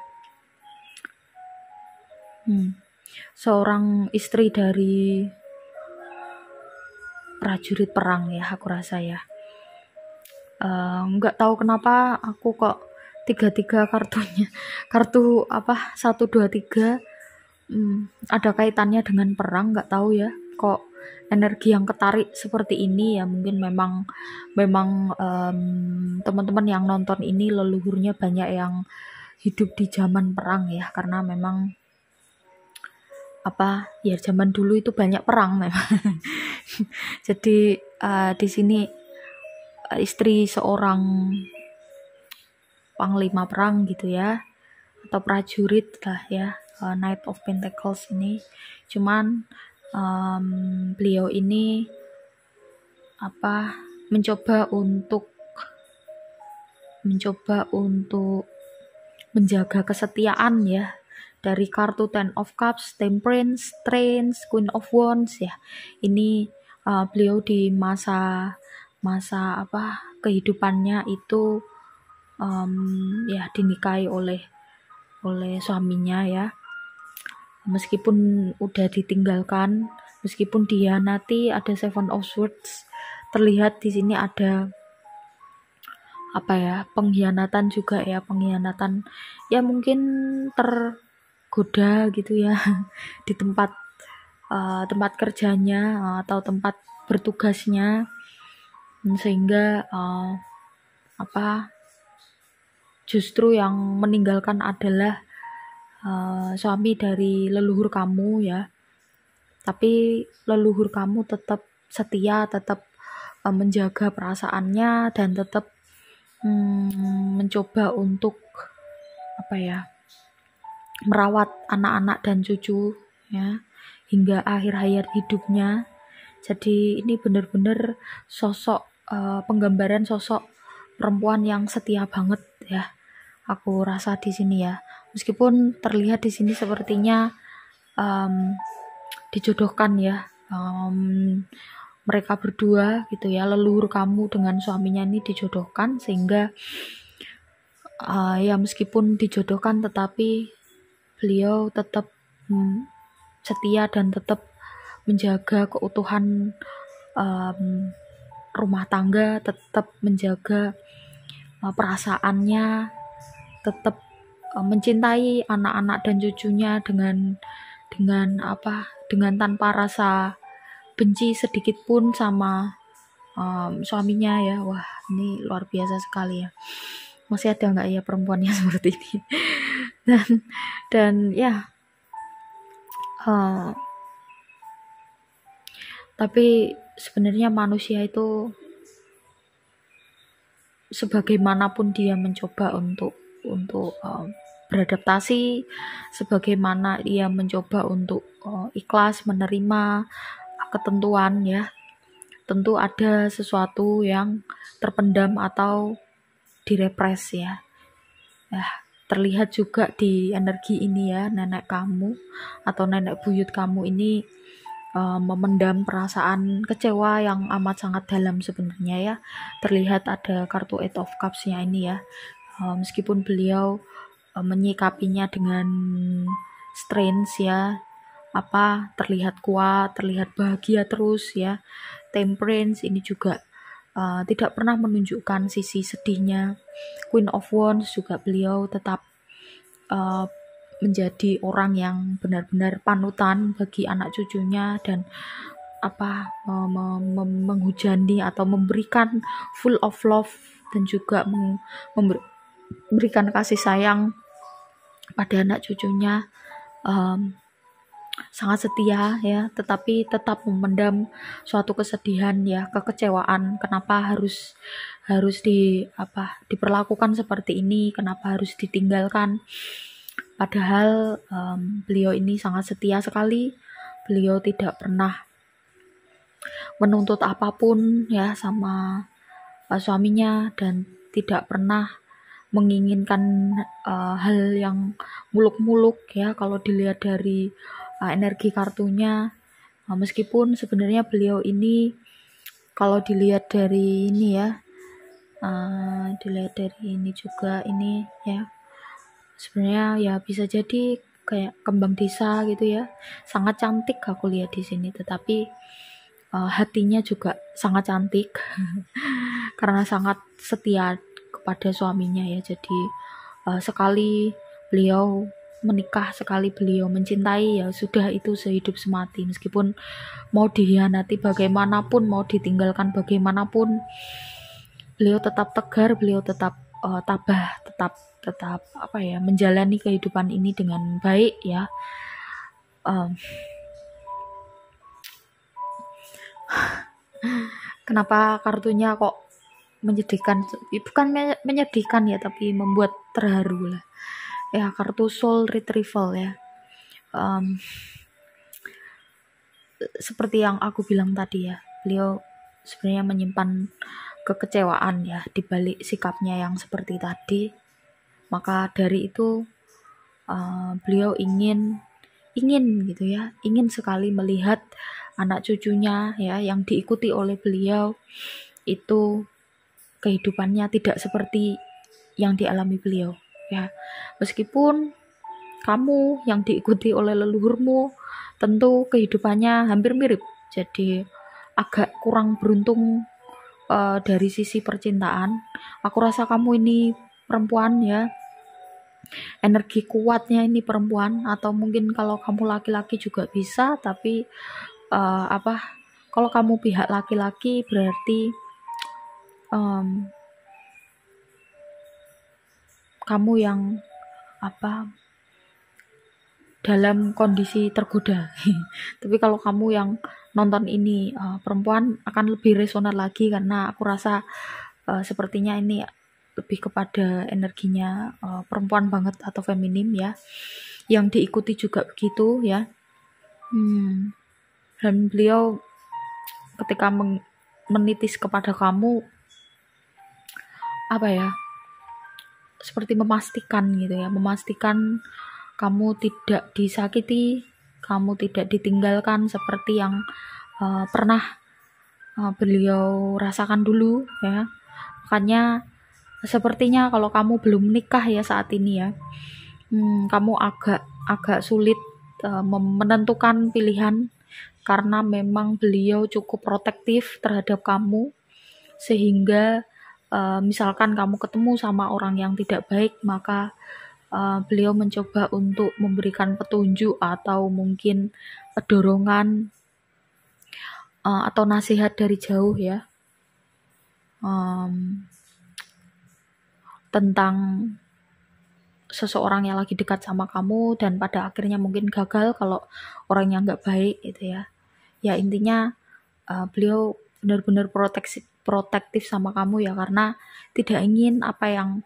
seorang istri dari prajurit perang ya, aku rasa ya. Nggak tahu kenapa aku kok tiga kartunya, kartu 1, 2, 3 ada kaitannya dengan perang, nggak tahu ya kok energi yang ketarik seperti ini ya. Mungkin memang teman-teman yang nonton ini leluhurnya banyak yang hidup di zaman perang ya, karena memang ya zaman dulu itu banyak perang memang. Jadi di sini istri seorang panglima perang gitu ya, atau prajurit lah ya, Knight of Pentacles ini. Cuman beliau ini mencoba untuk menjaga kesetiaan ya, dari kartu Ten of Cups, Temperance, Strength, Queen of Wands ya. Ini beliau di masa kehidupannya itu ya dinikahi oleh suaminya ya. Meskipun udah ditinggalkan, meskipun dihianati, ada Seven of Swords. Terlihat di sini ada pengkhianatan juga ya, pengkhianatan ya, mungkin tergoda gitu ya di tempat kerjanya atau tempat bertugasnya, sehingga justru yang meninggalkan adalah suami dari leluhur kamu ya. Tapi leluhur kamu tetap setia, tetap menjaga perasaannya, dan tetap mencoba untuk merawat anak-anak dan cucu ya hingga akhir hayat hidupnya. Jadi ini benar-benar sosok penggambaran sosok perempuan yang setia banget ya, aku rasa di sini ya. Meskipun terlihat di sini sepertinya dijodohkan ya, mereka berdua gitu ya, leluhur kamu dengan suaminya ini dijodohkan, sehingga ya meskipun dijodohkan tetapi beliau tetap setia dan tetap menjaga keutuhan rumah tangga, tetap menjaga perasaannya, tetap mencintai anak-anak dan cucunya dengan tanpa rasa benci sedikit pun sama suaminya ya. Wah, ini luar biasa sekali ya. Masih ada nggak ya perempuannya seperti ini? dan ya tapi sebenarnya manusia itu sebagaimanapun dia mencoba untuk beradaptasi, sebagaimana dia mencoba untuk ikhlas menerima ketentuan ya, tentu ada sesuatu yang terpendam atau direpres ya. Terlihat juga di energi ini ya, nenek kamu atau nenek buyut kamu ini memendam perasaan kecewa yang amat sangat dalam sebenarnya ya. Terlihat ada kartu Eight of Cups-nya ini ya. meskipun beliau menyikapinya dengan strange ya, terlihat kuat, terlihat bahagia terus ya. Temperance ini juga tidak pernah menunjukkan sisi sedihnya. Queen of Wands juga beliau tetap menjadi orang yang benar-benar panutan bagi anak cucunya dan menghujani atau memberikan full of love dan juga memberikan kasih sayang pada anak cucunya. Sangat setia ya, tetapi tetap memendam suatu kesedihan ya, kekecewaan kenapa harus diperlakukan seperti ini, kenapa harus ditinggalkan. Padahal beliau ini sangat setia sekali. Beliau tidak pernah menuntut apapun ya sama suaminya dan tidak pernah menginginkan hal yang muluk-muluk ya kalau dilihat dari energi kartunya. Meskipun sebenarnya beliau ini kalau dilihat dari ini ya, dilihat dari ini juga ini ya, sebenarnya ya bisa jadi kayak kembang desa gitu ya, sangat cantik aku lihat di sini, tetapi hatinya juga sangat cantik karena sangat setia kepada suaminya ya. Jadi sekali beliau menikah, sekali beliau mencintai, ya sudah, itu sehidup semati. Meskipun mau dihianati bagaimanapun, mau ditinggalkan bagaimanapun, beliau tetap tegar, beliau tetap tabah, tetap menjalani kehidupan ini dengan baik ya. Kenapa kartunya kok menyedihkan? Bukan menyedihkan ya, tapi membuat terharu lah ya. Kartu Soul Retrieval ya. Seperti yang aku bilang tadi ya, beliau sebenarnya menyimpan kekecewaan ya di balik sikapnya yang seperti tadi. Maka dari itu beliau ingin gitu ya, ingin sekali melihat anak cucunya ya yang diikuti oleh beliau itu kehidupannya tidak seperti yang dialami beliau ya. Meskipun kamu yang diikuti oleh leluhurmu tentu kehidupannya hampir mirip, jadi agak kurang beruntung dari sisi percintaan. Aku rasa kamu ini perempuan ya, energi kuatnya ini perempuan, atau mungkin kalau kamu laki-laki juga bisa, tapi kalau kamu pihak laki-laki berarti kamu yang dalam kondisi tergoda. Tapi kalau kamu yang nonton ini perempuan akan lebih resonan lagi, karena aku rasa sepertinya ini lebih kepada energinya perempuan banget atau feminim ya, yang diikuti juga begitu ya. Dan beliau ketika menitis kepada kamu seperti memastikan gitu ya, memastikan kamu tidak disakiti, kamu tidak ditinggalkan seperti yang pernah beliau rasakan dulu ya. Makanya sepertinya kalau kamu belum menikah ya saat ini ya, kamu agak sulit menentukan pilihan, karena memang beliau cukup protektif terhadap kamu, sehingga misalkan kamu ketemu sama orang yang tidak baik, maka beliau mencoba untuk memberikan petunjuk atau mungkin dorongan atau nasihat dari jauh ya, tentang seseorang yang lagi dekat sama kamu dan pada akhirnya mungkin gagal kalau orangnya nggak baik gitu ya. Ya intinya beliau benar-benar protektif sama kamu ya, karena tidak ingin apa yang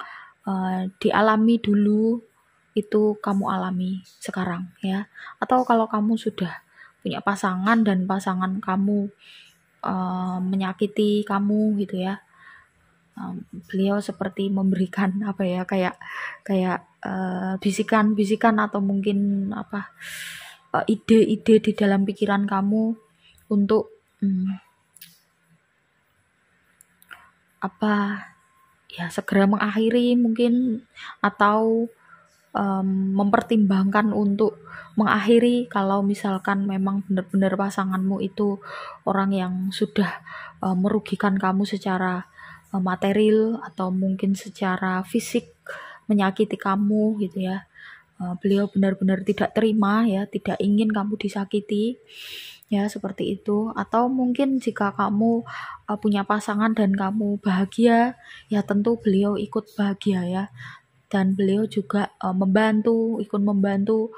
dialami dulu itu kamu alami sekarang ya. Atau kalau kamu sudah punya pasangan dan pasangan kamu menyakiti kamu gitu ya, beliau seperti memberikan kayak bisikan-bisikan atau mungkin ide-ide di dalam pikiran kamu untuk ya segera mengakhiri mungkin, atau mempertimbangkan untuk mengakhiri kalau misalkan memang benar-benar pasanganmu itu orang yang sudah merugikan kamu secara material atau mungkin secara fisik, menyakiti kamu gitu ya. Beliau benar-benar tidak terima ya, tidak ingin kamu disakiti ya, seperti itu. Atau mungkin jika kamu punya pasangan dan kamu bahagia, ya tentu beliau ikut bahagia ya, dan beliau juga ikut membantu,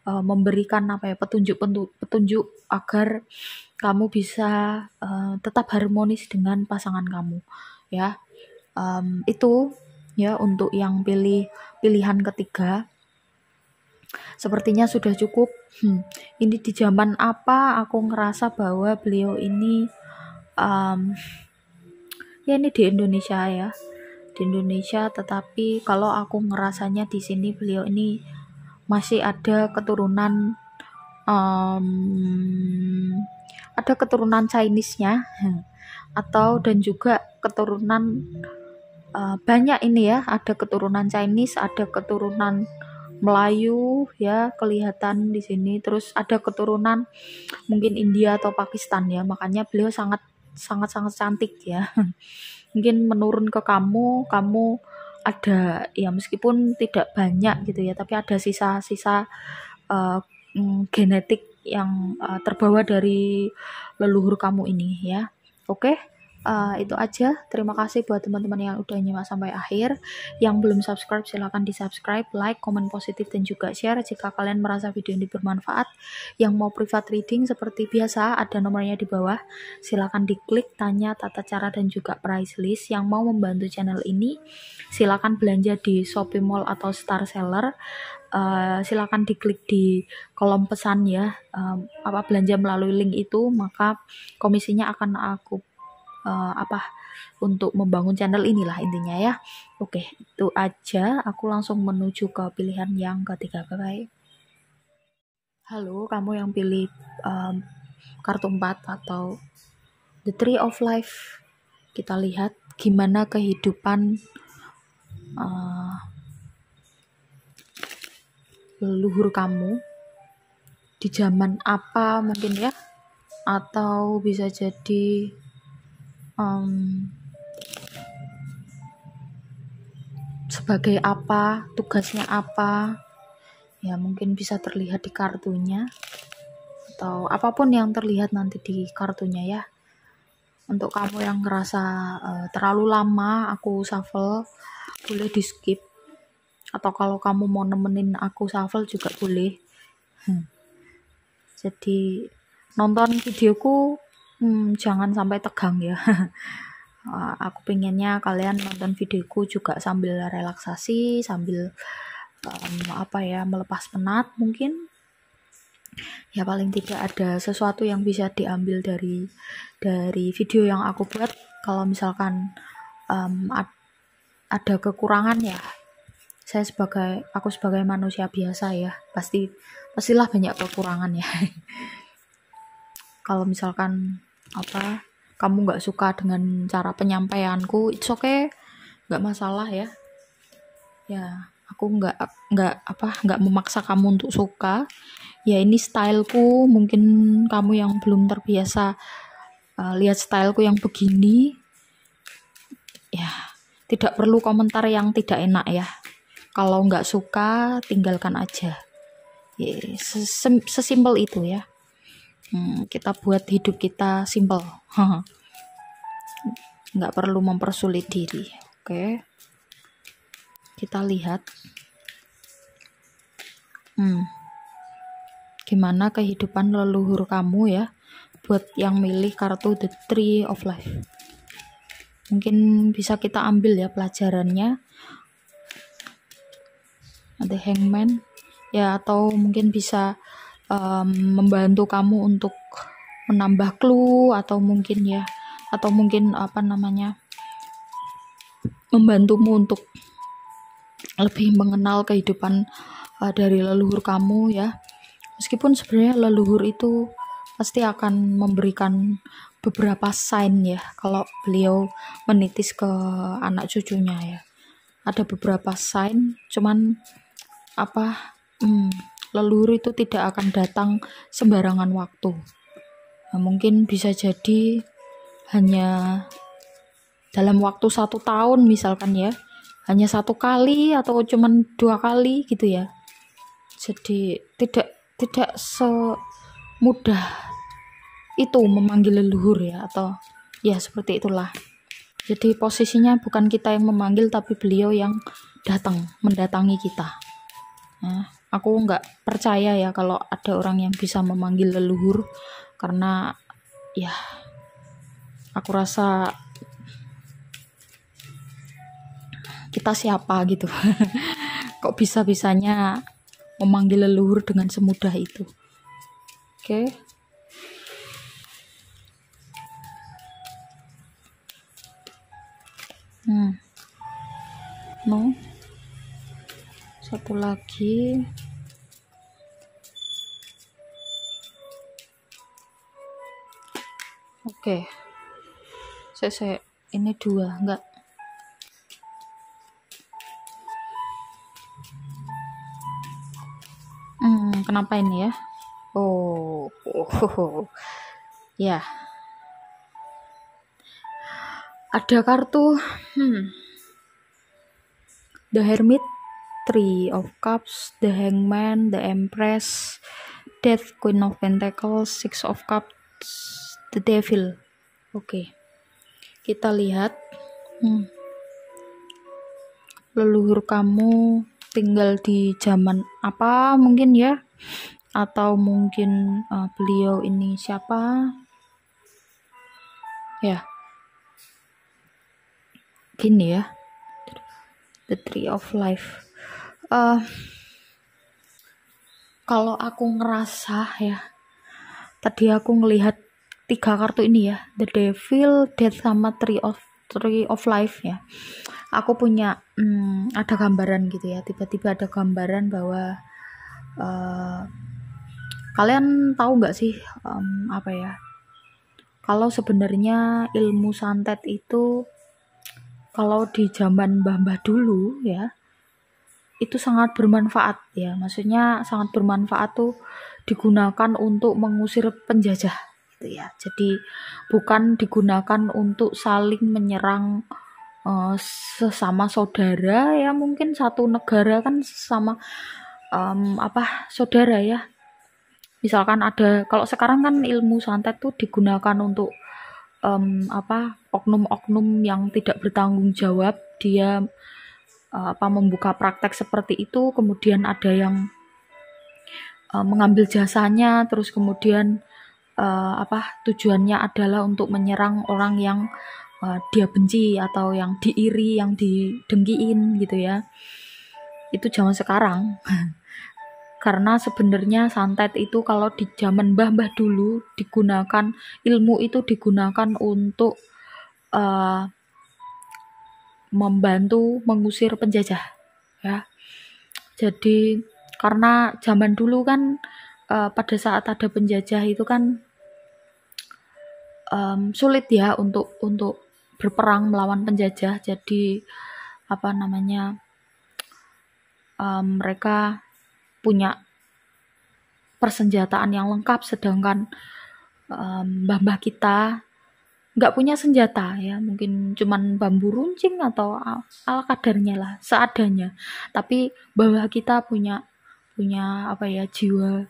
memberikan apa ya, petunjuk agar kamu bisa tetap harmonis dengan pasangan kamu ya. Itu ya untuk yang pilihan ketiga. Sepertinya sudah cukup. Ini di zaman apa aku ngerasa bahwa beliau ini ya ini di Indonesia ya, di Indonesia, tetapi kalau aku ngerasanya di sini beliau ini masih ada keturunan Chinese-nya, atau dan juga keturunan banyak ini ya, ada keturunan Chinese, ada keturunan Melayu ya, kelihatan di sini, terus ada keturunan mungkin India atau Pakistan ya, makanya beliau sangat cantik ya. Mungkin menurun ke kamu ada ya, meskipun tidak banyak gitu ya, tapi ada sisa-sisa genetik yang terbawa dari leluhur kamu ini ya. Oke, itu aja. Terima kasih buat teman-teman yang udah nyimak sampai akhir. Yang belum subscribe silahkan di subscribe, like, komen positif, dan juga share jika kalian merasa video ini bermanfaat. Yang mau private reading seperti biasa ada nomornya di bawah, silahkan diklik, tanya tata cara dan juga price list. Yang mau membantu channel ini silahkan belanja di Shopee Mall atau Star Seller. Silakan diklik di kolom pesan ya, belanja melalui link itu, maka komisinya akan aku untuk membangun channel inilah intinya ya. Oke, itu aja. Aku langsung menuju ke pilihan yang ketiga. Bye. Halo, kamu yang pilih kartu 4 atau The Tree of Life. Kita lihat gimana kehidupan leluhur kamu di zaman apa mungkin ya, atau bisa jadi sebagai apa, tugasnya apa ya, mungkin bisa terlihat di kartunya atau apapun yang terlihat nanti di kartunya ya. Untuk kamu yang ngerasa terlalu lama aku shuffle, boleh di skip, atau kalau kamu mau nemenin aku shuffle juga boleh. Jadi nonton videoku jangan sampai tegang ya. Aku pengennya kalian nonton videoku juga sambil relaksasi, sambil melepas penat mungkin. Ya paling tidak ada sesuatu yang bisa diambil dari video yang aku buat. Kalau misalkan ada kekurangan ya, aku sebagai manusia biasa ya, pastilah banyak kekurangan ya. Kalau misalkan kamu nggak suka dengan cara penyampaianku, it's okay, nggak masalah ya. Ya aku nggak memaksa kamu untuk suka. Ya ini styleku, mungkin kamu yang belum terbiasa lihat styleku yang begini, ya tidak perlu komentar yang tidak enak ya. Kalau nggak suka tinggalkan aja. Ya, sesimpel itu ya. Kita buat hidup kita simple. Nggak perlu mempersulit diri. Oke. Kita lihat. Gimana kehidupan leluhur kamu ya, buat yang milih kartu The Tree of Life. Mungkin bisa kita ambil ya pelajarannya. Ada Hangman ya, atau mungkin bisa membantu kamu untuk menambah clue, atau mungkin membantumu untuk lebih mengenal kehidupan dari leluhur kamu ya. Meskipun sebenarnya leluhur itu pasti akan memberikan beberapa sign ya kalau beliau menitis ke anak cucunya ya. Ada beberapa sign, cuman leluhur itu tidak akan datang sembarangan waktu. Nah, mungkin bisa jadi hanya dalam waktu 1 tahun misalkan ya, hanya 1 kali atau cuman 2 kali gitu ya. Jadi tidak semudah itu memanggil leluhur ya, atau ya seperti itulah. Jadi posisinya bukan kita yang memanggil, tapi beliau yang mendatangi kita. Nah, aku nggak percaya ya kalau ada orang yang bisa memanggil leluhur, karena ya aku rasa kita siapa gitu. Kok bisa-bisanya memanggil leluhur dengan semudah itu. Oke. No. Satu lagi. Oke. Saya ini 2, enggak. Kenapa ini ya? Oh. Ya. Ada kartu The Hermit, Three of Cups, The Hangman, The Empress, Death, Queen of Pentacles, Six of Cups, The Devil. Oke. Kita lihat leluhur kamu tinggal di zaman apa mungkin ya, atau mungkin beliau ini siapa ya, gini ya, The Tree of Life. Kalau aku ngerasa ya, tadi aku ngelihat 3 kartu ini ya, The Devil, Death, sama Tree of Life ya. Aku punya ada gambaran gitu ya, tiba-tiba ada gambaran bahwa kalian tahu nggak sih apa ya, kalau sebenarnya ilmu santet itu kalau di zaman mbah-mbah dulu ya, itu sangat bermanfaat ya. Maksudnya sangat bermanfaat tuh digunakan untuk mengusir penjajah gitu ya. Jadi bukan digunakan untuk saling menyerang sesama saudara ya, mungkin satu negara kan sesama saudara ya. Misalkan ada, kalau sekarang kan ilmu santet tuh digunakan untuk oknum-oknum yang tidak bertanggung jawab, dia membuka praktek seperti itu, kemudian ada yang mengambil jasanya, terus kemudian tujuannya adalah untuk menyerang orang yang dia benci atau yang diiri, yang didengkiin gitu ya. Itu zaman sekarang. Karena sebenarnya santet itu kalau di zaman mbah-mbah dulu digunakan, ilmu itu digunakan untuk membantu mengusir penjajah ya. Jadi karena zaman dulu kan pada saat ada penjajah itu kan sulit ya untuk berperang melawan penjajah. Jadi mereka punya persenjataan yang lengkap, sedangkan mbah-mbah kita nggak punya senjata ya, mungkin cuman bambu runcing atau ala kadarnya lah, seadanya. Tapi mbah kita punya jiwa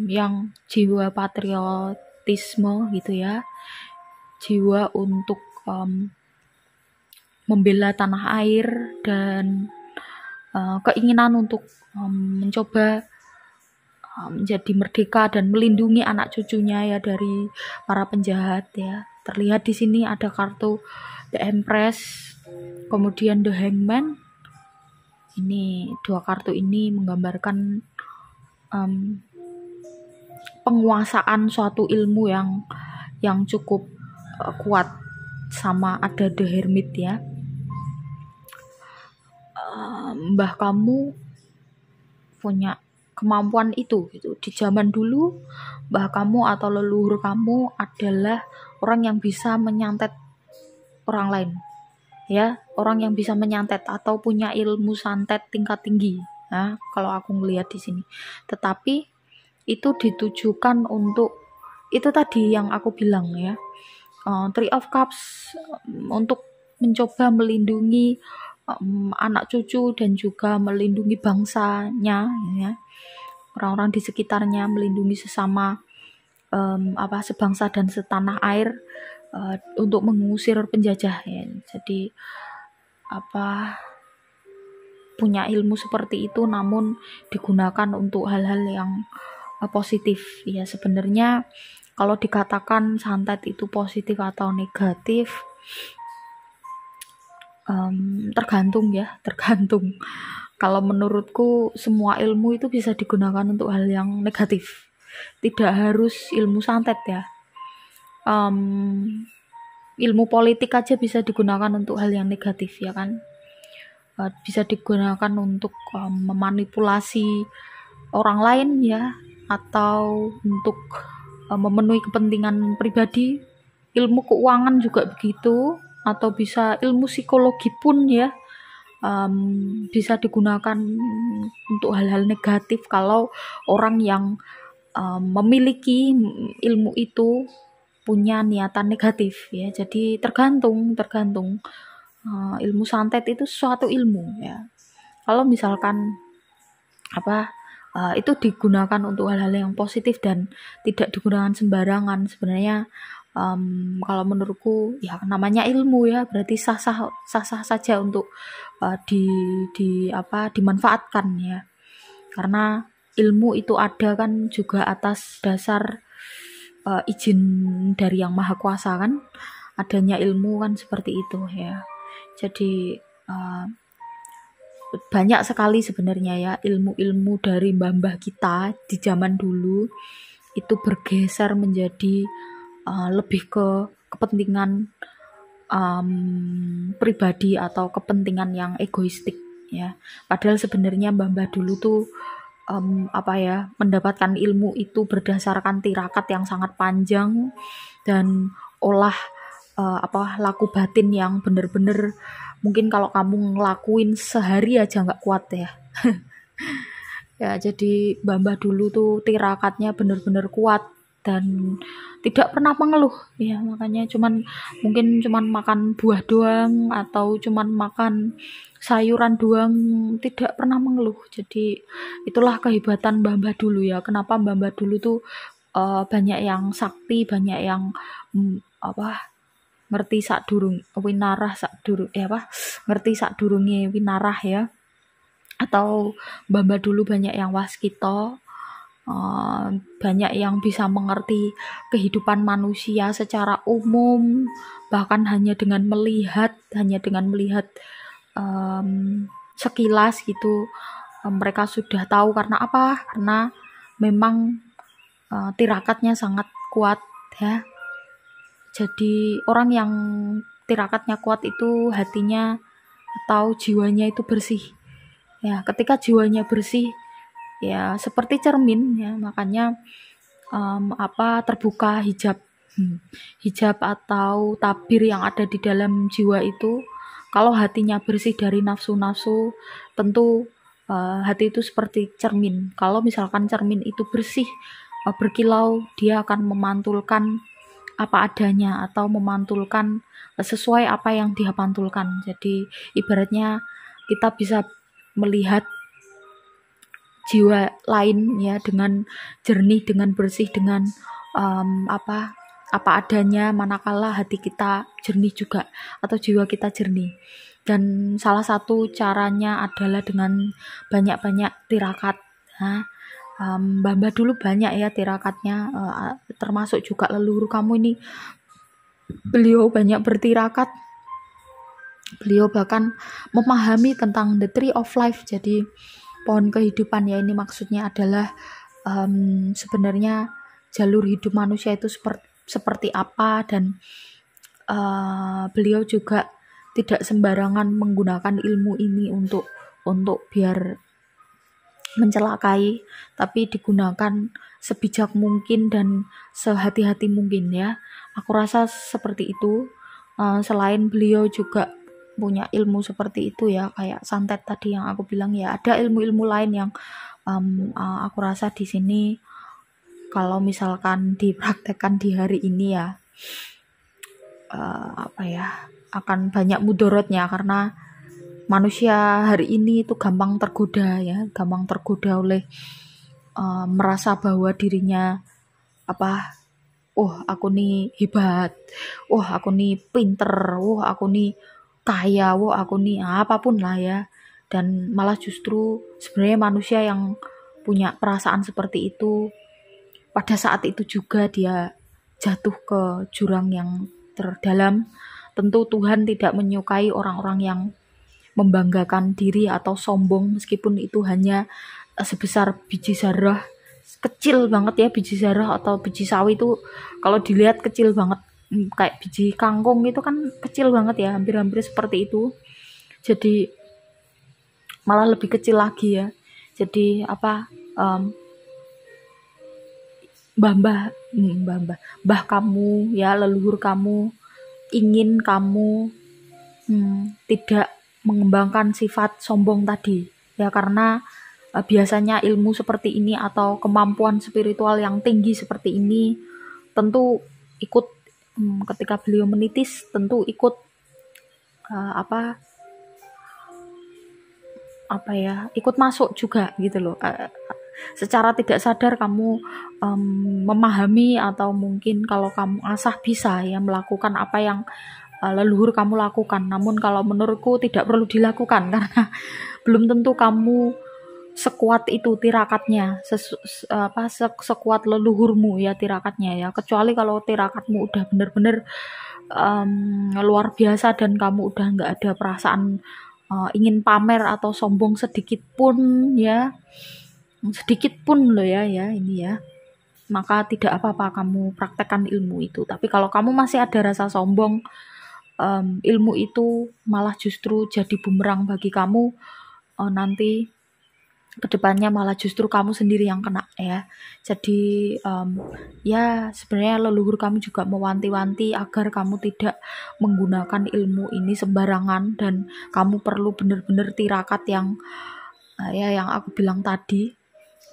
yang jiwa patriotisme gitu ya, jiwa untuk membela tanah air dan keinginan untuk mencoba menjadi merdeka dan melindungi anak cucunya ya dari para penjahat ya. Terlihat di sini ada kartu The Empress, kemudian The Hangman. Ini 2 kartu ini menggambarkan penguasaan suatu ilmu yang cukup kuat, sama ada The Hermit ya. Mbah kamu punya kemampuan itu gitu. Di zaman dulu mbah kamu atau leluhur kamu adalah orang yang bisa menyantet orang lain, ya, orang yang bisa menyantet atau punya ilmu santet tingkat tinggi. Nah, kalau aku ngelihat di sini. Tetapi itu ditujukan untuk itu tadi yang aku bilang ya. Three of Cups untuk mencoba melindungi anak cucu dan juga melindungi bangsanya ya. Orang-orang di sekitarnya, melindungi sesama sebangsa dan setanah air untuk mengusir penjajah ya. Jadi punya ilmu seperti itu namun digunakan untuk hal-hal yang positif ya. Sebenarnya kalau dikatakan santet itu positif atau negatif, tergantung. Kalau menurutku semua ilmu itu bisa digunakan untuk hal yang negatif, tidak harus ilmu santet ya. Ilmu politik aja bisa digunakan untuk hal yang negatif ya kan. Bisa digunakan untuk memanipulasi orang lain ya, atau untuk memenuhi kepentingan pribadi. Ilmu keuangan juga begitu, atau bisa ilmu psikologi pun ya bisa digunakan untuk hal-hal negatif kalau orang yang memiliki ilmu itu punya niatan negatif ya. Jadi tergantung ilmu santet itu suatu ilmu ya. Kalau misalkan itu digunakan untuk hal-hal yang positif dan tidak digunakan sembarangan, sebenarnya kalau menurutku ya namanya ilmu ya, berarti sah-sah saja untuk dimanfaatkan ya. Karena ilmu itu ada kan juga atas dasar izin dari Yang Maha Kuasa kan, adanya ilmu kan seperti itu ya. Jadi banyak sekali sebenarnya ya ilmu-ilmu dari mbah-mbah kita di zaman dulu itu bergeser menjadi lebih ke kepentingan pribadi atau kepentingan yang egoistik ya. Padahal sebenarnya mbah-mbah dulu tuh mendapatkan ilmu itu berdasarkan tirakat yang sangat panjang dan olah laku batin yang bener-bener mungkin kalau kamu ngelakuin sehari aja nggak kuat ya. Ya jadi mbah-mbah dulu tuh tirakatnya bener-bener kuat dan tidak pernah mengeluh ya. Makanya mungkin cuman makan buah doang atau cuman makan sayuran doang, tidak pernah mengeluh. Jadi itulah kehebatan mbah-mbah dulu ya. Kenapa mbah-mbah dulu tuh banyak yang sakti, banyak yang ngerti sadurunge winarah ya. Atau mbah-mbah dulu banyak yang waskita, banyak yang bisa mengerti kehidupan manusia secara umum, bahkan hanya dengan melihat sekilas gitu mereka sudah tahu. Karena apa? Karena memang tirakatnya sangat kuat ya. Jadi orang yang tirakatnya kuat itu hatinya atau jiwanya itu bersih ya. Ketika jiwanya bersih ya seperti cermin ya, makanya terbuka hijab atau tabir yang ada di dalam jiwa itu. Kalau hatinya bersih dari nafsu-nafsu, tentu hati itu seperti cermin. Kalau misalkan cermin itu bersih, berkilau, dia akan memantulkan apa adanya atau memantulkan sesuai apa yang dia pantulkan. Jadi ibaratnya kita bisa melihat jiwa lain ya dengan jernih, dengan bersih, dengan apa adanya, manakala hati kita jernih juga atau jiwa kita jernih. Dan salah satu caranya adalah dengan banyak-banyak tirakat. Mbah-mbah dulu banyak ya tirakatnya, termasuk juga leluhur kamu ini, beliau banyak bertirakat. Beliau bahkan memahami tentang the tree of life, jadi pohon kehidupan ya. Ini maksudnya adalah sebenarnya jalur hidup manusia itu seperti apa, dan beliau juga tidak sembarangan menggunakan ilmu ini untuk biar mencelakai, tapi digunakan sebijak mungkin dan sehati-hati mungkin ya. Aku rasa seperti itu. Selain beliau juga punya ilmu seperti itu ya, kayak santet tadi yang aku bilang ya, ada ilmu-ilmu lain yang aku rasa di sini kalau misalkan dipraktekkan di hari ini ya, akan banyak mudorotnya, karena manusia hari ini itu gampang tergoda ya, gampang tergoda oleh merasa bahwa dirinya aku nih hebat, aku nih pinter, aku nih kaya, aku nih apapun lah ya. Dan malah justru sebenarnya manusia yang punya perasaan seperti itu, pada saat itu juga dia jatuh ke jurang yang terdalam. Tentu Tuhan tidak menyukai orang-orang yang membanggakan diri atau sombong, meskipun itu hanya sebesar biji zarah, kecil banget ya. Biji zarah atau biji sawi itu kalau dilihat kecil banget, kayak biji kangkung itu kan kecil banget ya, hampir-hampir seperti itu. Jadi malah lebih kecil lagi ya. Jadi mbah kamu ya, leluhur kamu ingin kamu tidak mengembangkan sifat sombong tadi ya, karena biasanya ilmu seperti ini atau kemampuan spiritual yang tinggi seperti ini tentu ikut ketika beliau menitis, tentu ikut ikut masuk juga gitu loh. Secara tidak sadar kamu memahami, atau mungkin kalau kamu asah bisa ya melakukan apa yang leluhur kamu lakukan. Namun kalau menurutku tidak perlu dilakukan, karena belum tentu kamu sekuat itu tirakatnya, sekuat leluhurmu ya tirakatnya ya. Kecuali kalau tirakatmu udah bener-bener luar biasa dan kamu udah nggak ada perasaan ingin pamer atau sombong sedikit pun ya, sedikit pun loh ya ini ya, maka tidak apa-apa kamu praktekkan ilmu itu. Tapi kalau kamu masih ada rasa sombong, ilmu itu malah justru jadi bumerang bagi kamu. Nanti kedepannya malah justru kamu sendiri yang kena ya. Jadi ya sebenarnya leluhur kamu juga mewanti-wanti agar kamu tidak menggunakan ilmu ini sembarangan, dan kamu perlu benar-benar tirakat yang yang aku bilang tadi,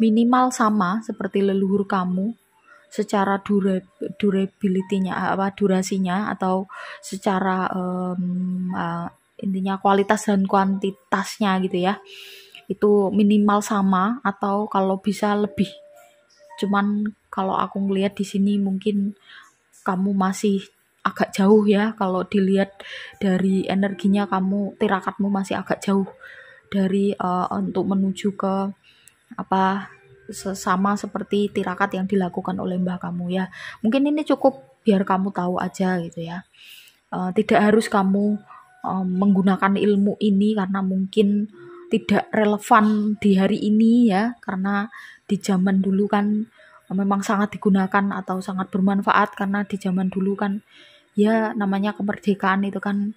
minimal sama seperti leluhur kamu secara durability-nya, durasinya, atau secara intinya kualitas dan kuantitasnya gitu ya, itu minimal sama atau kalau bisa lebih. Cuman kalau aku ngelihat di sini mungkin kamu masih agak jauh ya, kalau dilihat dari energinya kamu, tirakatmu masih agak jauh dari untuk menuju ke sama seperti tirakat yang dilakukan oleh mbah kamu ya. Mungkin ini cukup biar kamu tahu aja gitu ya. Tidak harus kamu menggunakan ilmu ini karena mungkin tidak relevan di hari ini ya, karena di zaman dulu kan memang sangat digunakan atau sangat bermanfaat, karena di zaman dulu kan ya namanya kemerdekaan itu kan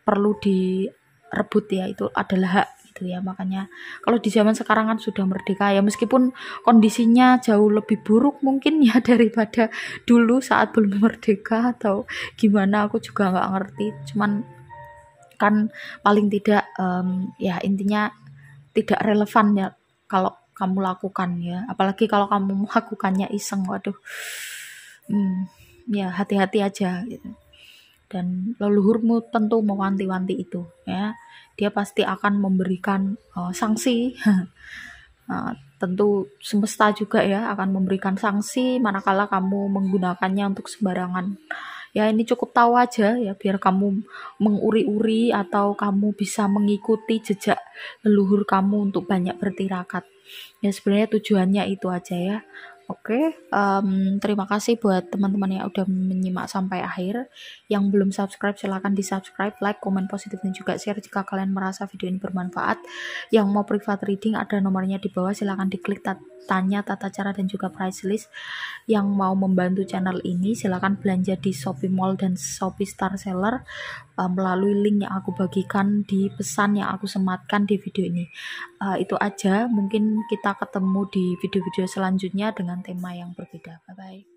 perlu direbut ya, itu adalah hak gitu ya. Makanya kalau di zaman sekarang kan sudah merdeka ya, meskipun kondisinya jauh lebih buruk mungkin ya daripada dulu saat belum merdeka atau gimana, aku juga nggak ngerti. Cuman kan paling tidak ya intinya tidak relevan ya kalau kamu lakukan ya, apalagi kalau kamu melakukannya iseng. Waduh, ya hati-hati aja gitu. Dan leluhurmu tentu mewanti-wanti itu ya, dia pasti akan memberikan sanksi. Tentu semesta juga ya akan memberikan sanksi manakala kamu menggunakannya untuk sembarangan. Ya ini cukup tahu aja ya, biar kamu menguri-uri atau kamu bisa mengikuti jejak leluhur kamu untuk banyak bertirakat. Ya sebenarnya tujuannya itu aja ya, Oke, terima kasih buat teman-teman yang udah menyimak sampai akhir. Yang belum subscribe silahkan di subscribe, like, komen positif dan juga share jika kalian merasa video ini bermanfaat. Yang mau private reading ada nomornya di bawah, silahkan diklik tanya tata cara dan juga price list. Yang mau membantu channel ini silahkan belanja di Shopee Mall dan Shopee Star Seller melalui link yang aku bagikan di pesan yang aku sematkan di video ini. Itu aja, mungkin kita ketemu di video-video selanjutnya dengan tema yang berbeda. Bye bye.